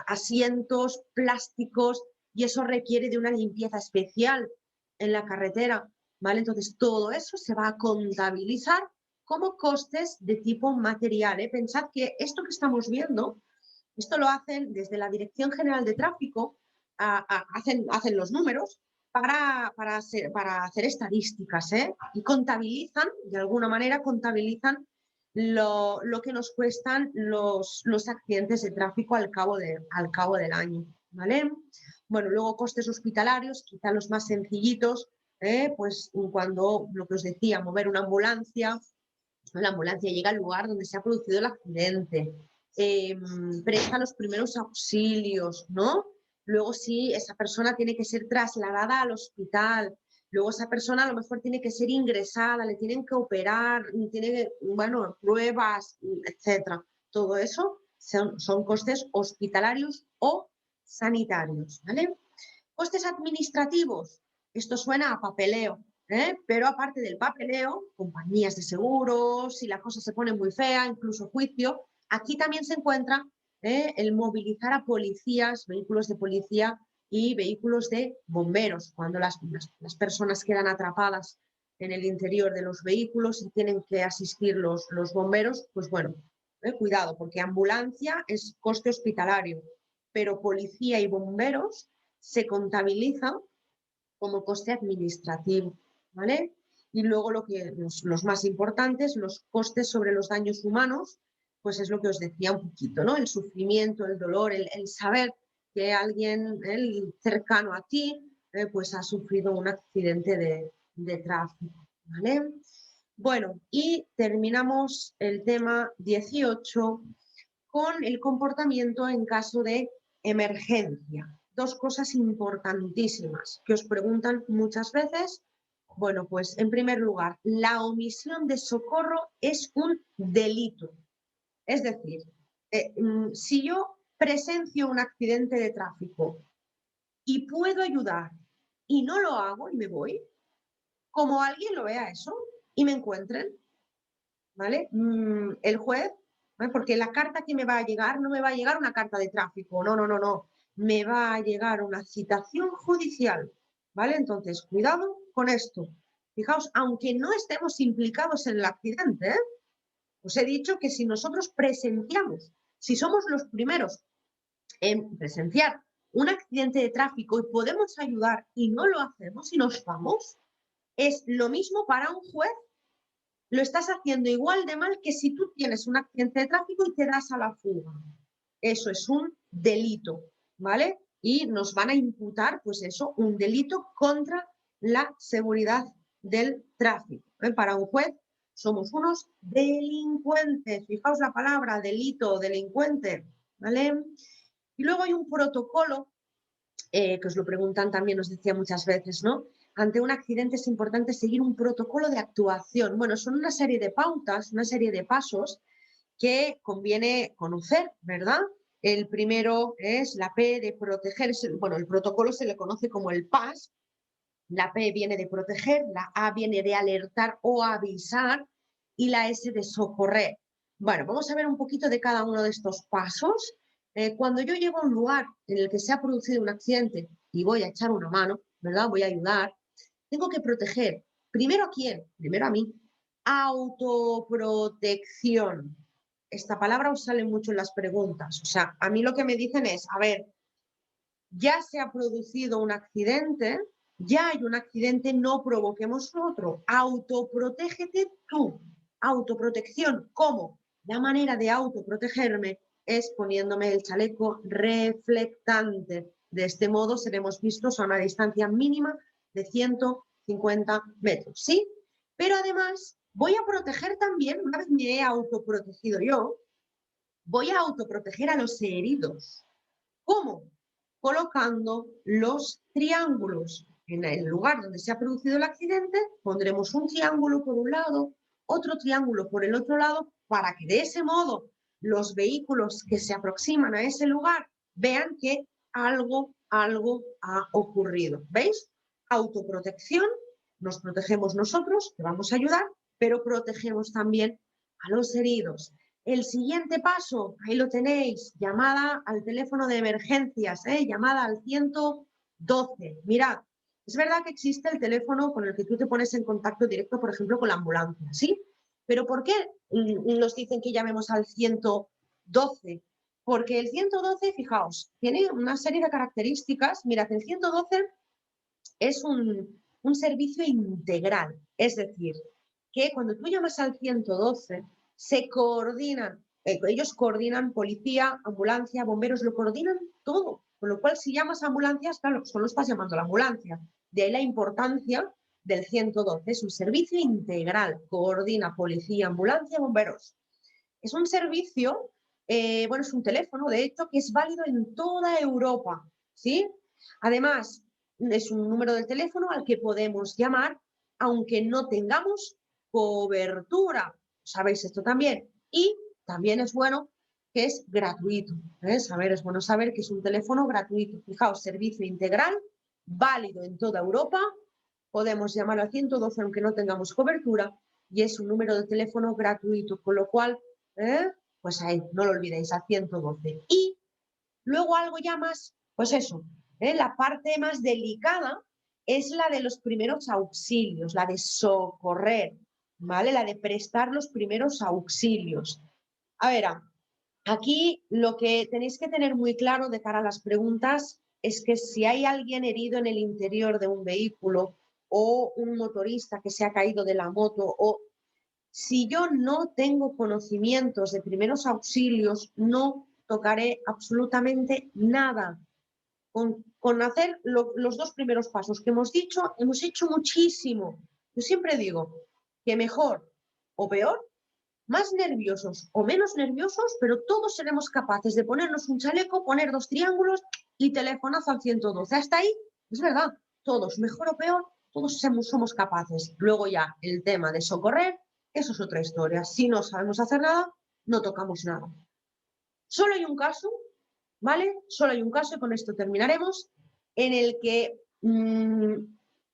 asientos, plásticos, y eso requiere de una limpieza especial en la carretera, ¿vale? Entonces, todo eso se va a contabilizar como costes de tipo material, ¿eh? Pensad que esto que estamos viendo, esto lo hacen desde la Dirección General de Tráfico, hacen los números para hacer estadísticas, ¿eh? Y contabilizan, de alguna manera, contabilizan lo que nos cuestan los accidentes de tráfico al cabo del año, ¿vale? Bueno, luego costes hospitalarios, quizá los más sencillitos, pues cuando, lo que os decía, mover una ambulancia, la ambulancia llega al lugar donde se ha producido el accidente, presta los primeros auxilios, ¿no? Luego sí, esa persona tiene que ser trasladada al hospital, luego esa persona a lo mejor tiene que ser ingresada, le tienen que operar, tiene, bueno, pruebas, etcétera. Todo eso son costes hospitalarios o sanitarios, ¿vale? Costes administrativos, esto suena a papeleo, pero aparte del papeleo, compañías de seguros, si la cosa se pone muy fea, incluso juicio, aquí también se encuentra el movilizar a policías, vehículos de policía y vehículos de bomberos, cuando las personas quedan atrapadas en el interior de los vehículos y tienen que asistir los bomberos, pues bueno, cuidado, porque ambulancia es coste hospitalario, pero policía y bomberos se contabiliza como coste administrativo, ¿vale? Y luego los más importantes, los costes sobre los daños humanos, pues es lo que os decía un poquito, ¿no? El sufrimiento, el dolor, el saber que alguien cercano a ti, pues ha sufrido un accidente de tráfico, ¿vale? Bueno, y terminamos el tema 18 con el comportamiento en caso de emergencia. 2 cosas importantísimas que os preguntan muchas veces. Bueno, pues en primer lugar, la omisión de socorro es un delito. Es decir, si yo presencio un accidente de tráfico y puedo ayudar y no lo hago y me voy, como alguien lo vea eso y me encuentren, ¿vale? El juez, ¿vale? Porque la carta que me va a llegar no me va a llegar una carta de tráfico, no, no, no, no. Me va a llegar una citación judicial, ¿vale? Entonces, cuidado con esto. Fijaos, aunque no estemos implicados en el accidente, Os he dicho que si nosotros presenciamos, si somos los primeros en presenciar un accidente de tráfico y podemos ayudar y no lo hacemos y nos vamos, es lo mismo para un juez. Lo estás haciendo igual de mal que si tú tienes un accidente de tráfico y te das a la fuga. Eso es un delito, ¿vale? Y nos van a imputar, pues eso, un delito contra la seguridad del tráfico. Para un juez somos unos delincuentes. Fijaos la palabra delito, delincuente, ¿vale? Y luego hay un protocolo, que os lo preguntan también, os decía muchas veces, ¿no? Ante un accidente es importante seguir un protocolo de actuación. Bueno, son una serie de pautas, una serie de pasos que conviene conocer, ¿verdad? El primero es la P de proteger, bueno, el protocolo se le conoce como el PAS, la P viene de proteger, la A viene de alertar o avisar y la S de socorrer. Bueno, vamos a ver un poquito de cada uno de estos pasos. Cuando yo llego a un lugar en el que se ha producido un accidente y voy a echar una mano, ¿verdad? Voy a ayudar, tengo que proteger. ¿Primero a quién? Primero a mí. Autoprotección. Esta palabra os sale mucho en las preguntas. O sea, a mí lo que me dicen es, a ver, ya se ha producido un accidente, ya hay un accidente, no provoquemos otro. Autoprotégete tú. Autoprotección. ¿Cómo? La manera de autoprotegerme es poniéndome el chaleco reflectante. De este modo seremos vistos a una distancia mínima de 150 metros, ¿sí? Pero además voy a proteger también, una vez me he autoprotegido yo, voy a autoproteger a los heridos. ¿Cómo? Colocando los triángulos. En el lugar donde se ha producido el accidente, pondremos un triángulo por un lado, otro triángulo por el otro lado, para que de ese modo los vehículos que se aproximan a ese lugar vean que algo ha ocurrido. ¿Veis? Autoprotección, nos protegemos nosotros, que vamos a ayudar, pero protegemos también a los heridos. El siguiente paso, ahí lo tenéis, llamada al teléfono de emergencias, llamada al 112. Mirad, es verdad que existe el teléfono con el que tú te pones en contacto directo, por ejemplo, con la ambulancia, ¿sí? Pero ¿por qué nos dicen que llamemos al 112? Porque el 112, fijaos, tiene una serie de características. Mirad, el 112 es un servicio integral, es decir, que cuando tú llamas al 112, se coordinan, ellos coordinan policía, ambulancia, bomberos, lo coordinan todo. Con lo cual, si llamas a ambulancias, claro, solo estás llamando a la ambulancia. De ahí la importancia del 112. Es un servicio integral, coordina policía, ambulancia, bomberos. Es un servicio, bueno, es un teléfono, de hecho, que es válido en toda Europa, ¿sí? Además, es un número de teléfono al que podemos llamar aunque no tengamos cobertura. ¿Sabéis esto también? Y también es bueno que es gratuito. Es bueno saber que es un teléfono gratuito. Fijaos, servicio integral, válido en toda Europa. Podemos llamar al 112 aunque no tengamos cobertura y es un número de teléfono gratuito, con lo cual, pues ahí, no lo olvidéis, al 112. Y luego algo ya más, pues eso, la parte más delicada es la de los primeros auxilios, la de socorrer, ¿vale? La de prestar los primeros auxilios. A ver, aquí lo que tenéis que tener muy claro de cara a las preguntas es que si hay alguien herido en el interior de un vehículo o un motorista que se ha caído de la moto o si yo no tengo conocimientos de primeros auxilios, no tocaré absolutamente nada. Con hacer los dos primeros pasos que hemos dicho, hemos hecho muchísimo. Yo siempre digo que mejor o peor, más nerviosos o menos nerviosos, pero todos seremos capaces de ponernos un chaleco, poner dos triángulos y telefonazo al 112. Hasta ahí, es verdad, todos, mejor o peor, todos somos capaces. Luego ya el tema de socorrer, eso es otra historia. Si no sabemos hacer nada, no tocamos nada. Solo hay un caso, ¿vale? Solo hay un caso, y con esto terminaremos, en el que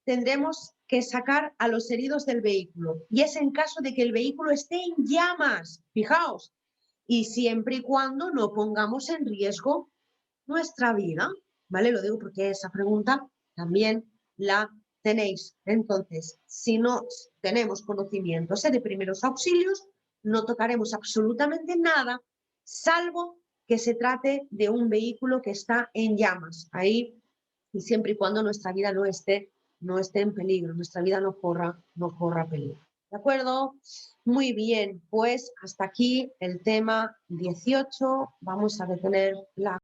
tendremos que sacar a los heridos del vehículo. Y es en caso de que el vehículo esté en llamas, fijaos, y siempre y cuando no pongamos en riesgo nuestra vida, ¿vale? Lo digo porque esa pregunta también la tenéis. Entonces, si no tenemos conocimientos de primeros auxilios, no tocaremos absolutamente nada, salvo que se trate de un vehículo que está en llamas. Ahí, y siempre y cuando nuestra vida no esté en peligro, nuestra vida no corra peligro. ¿De acuerdo? Muy bien, pues hasta aquí el tema 18. Vamos a detener la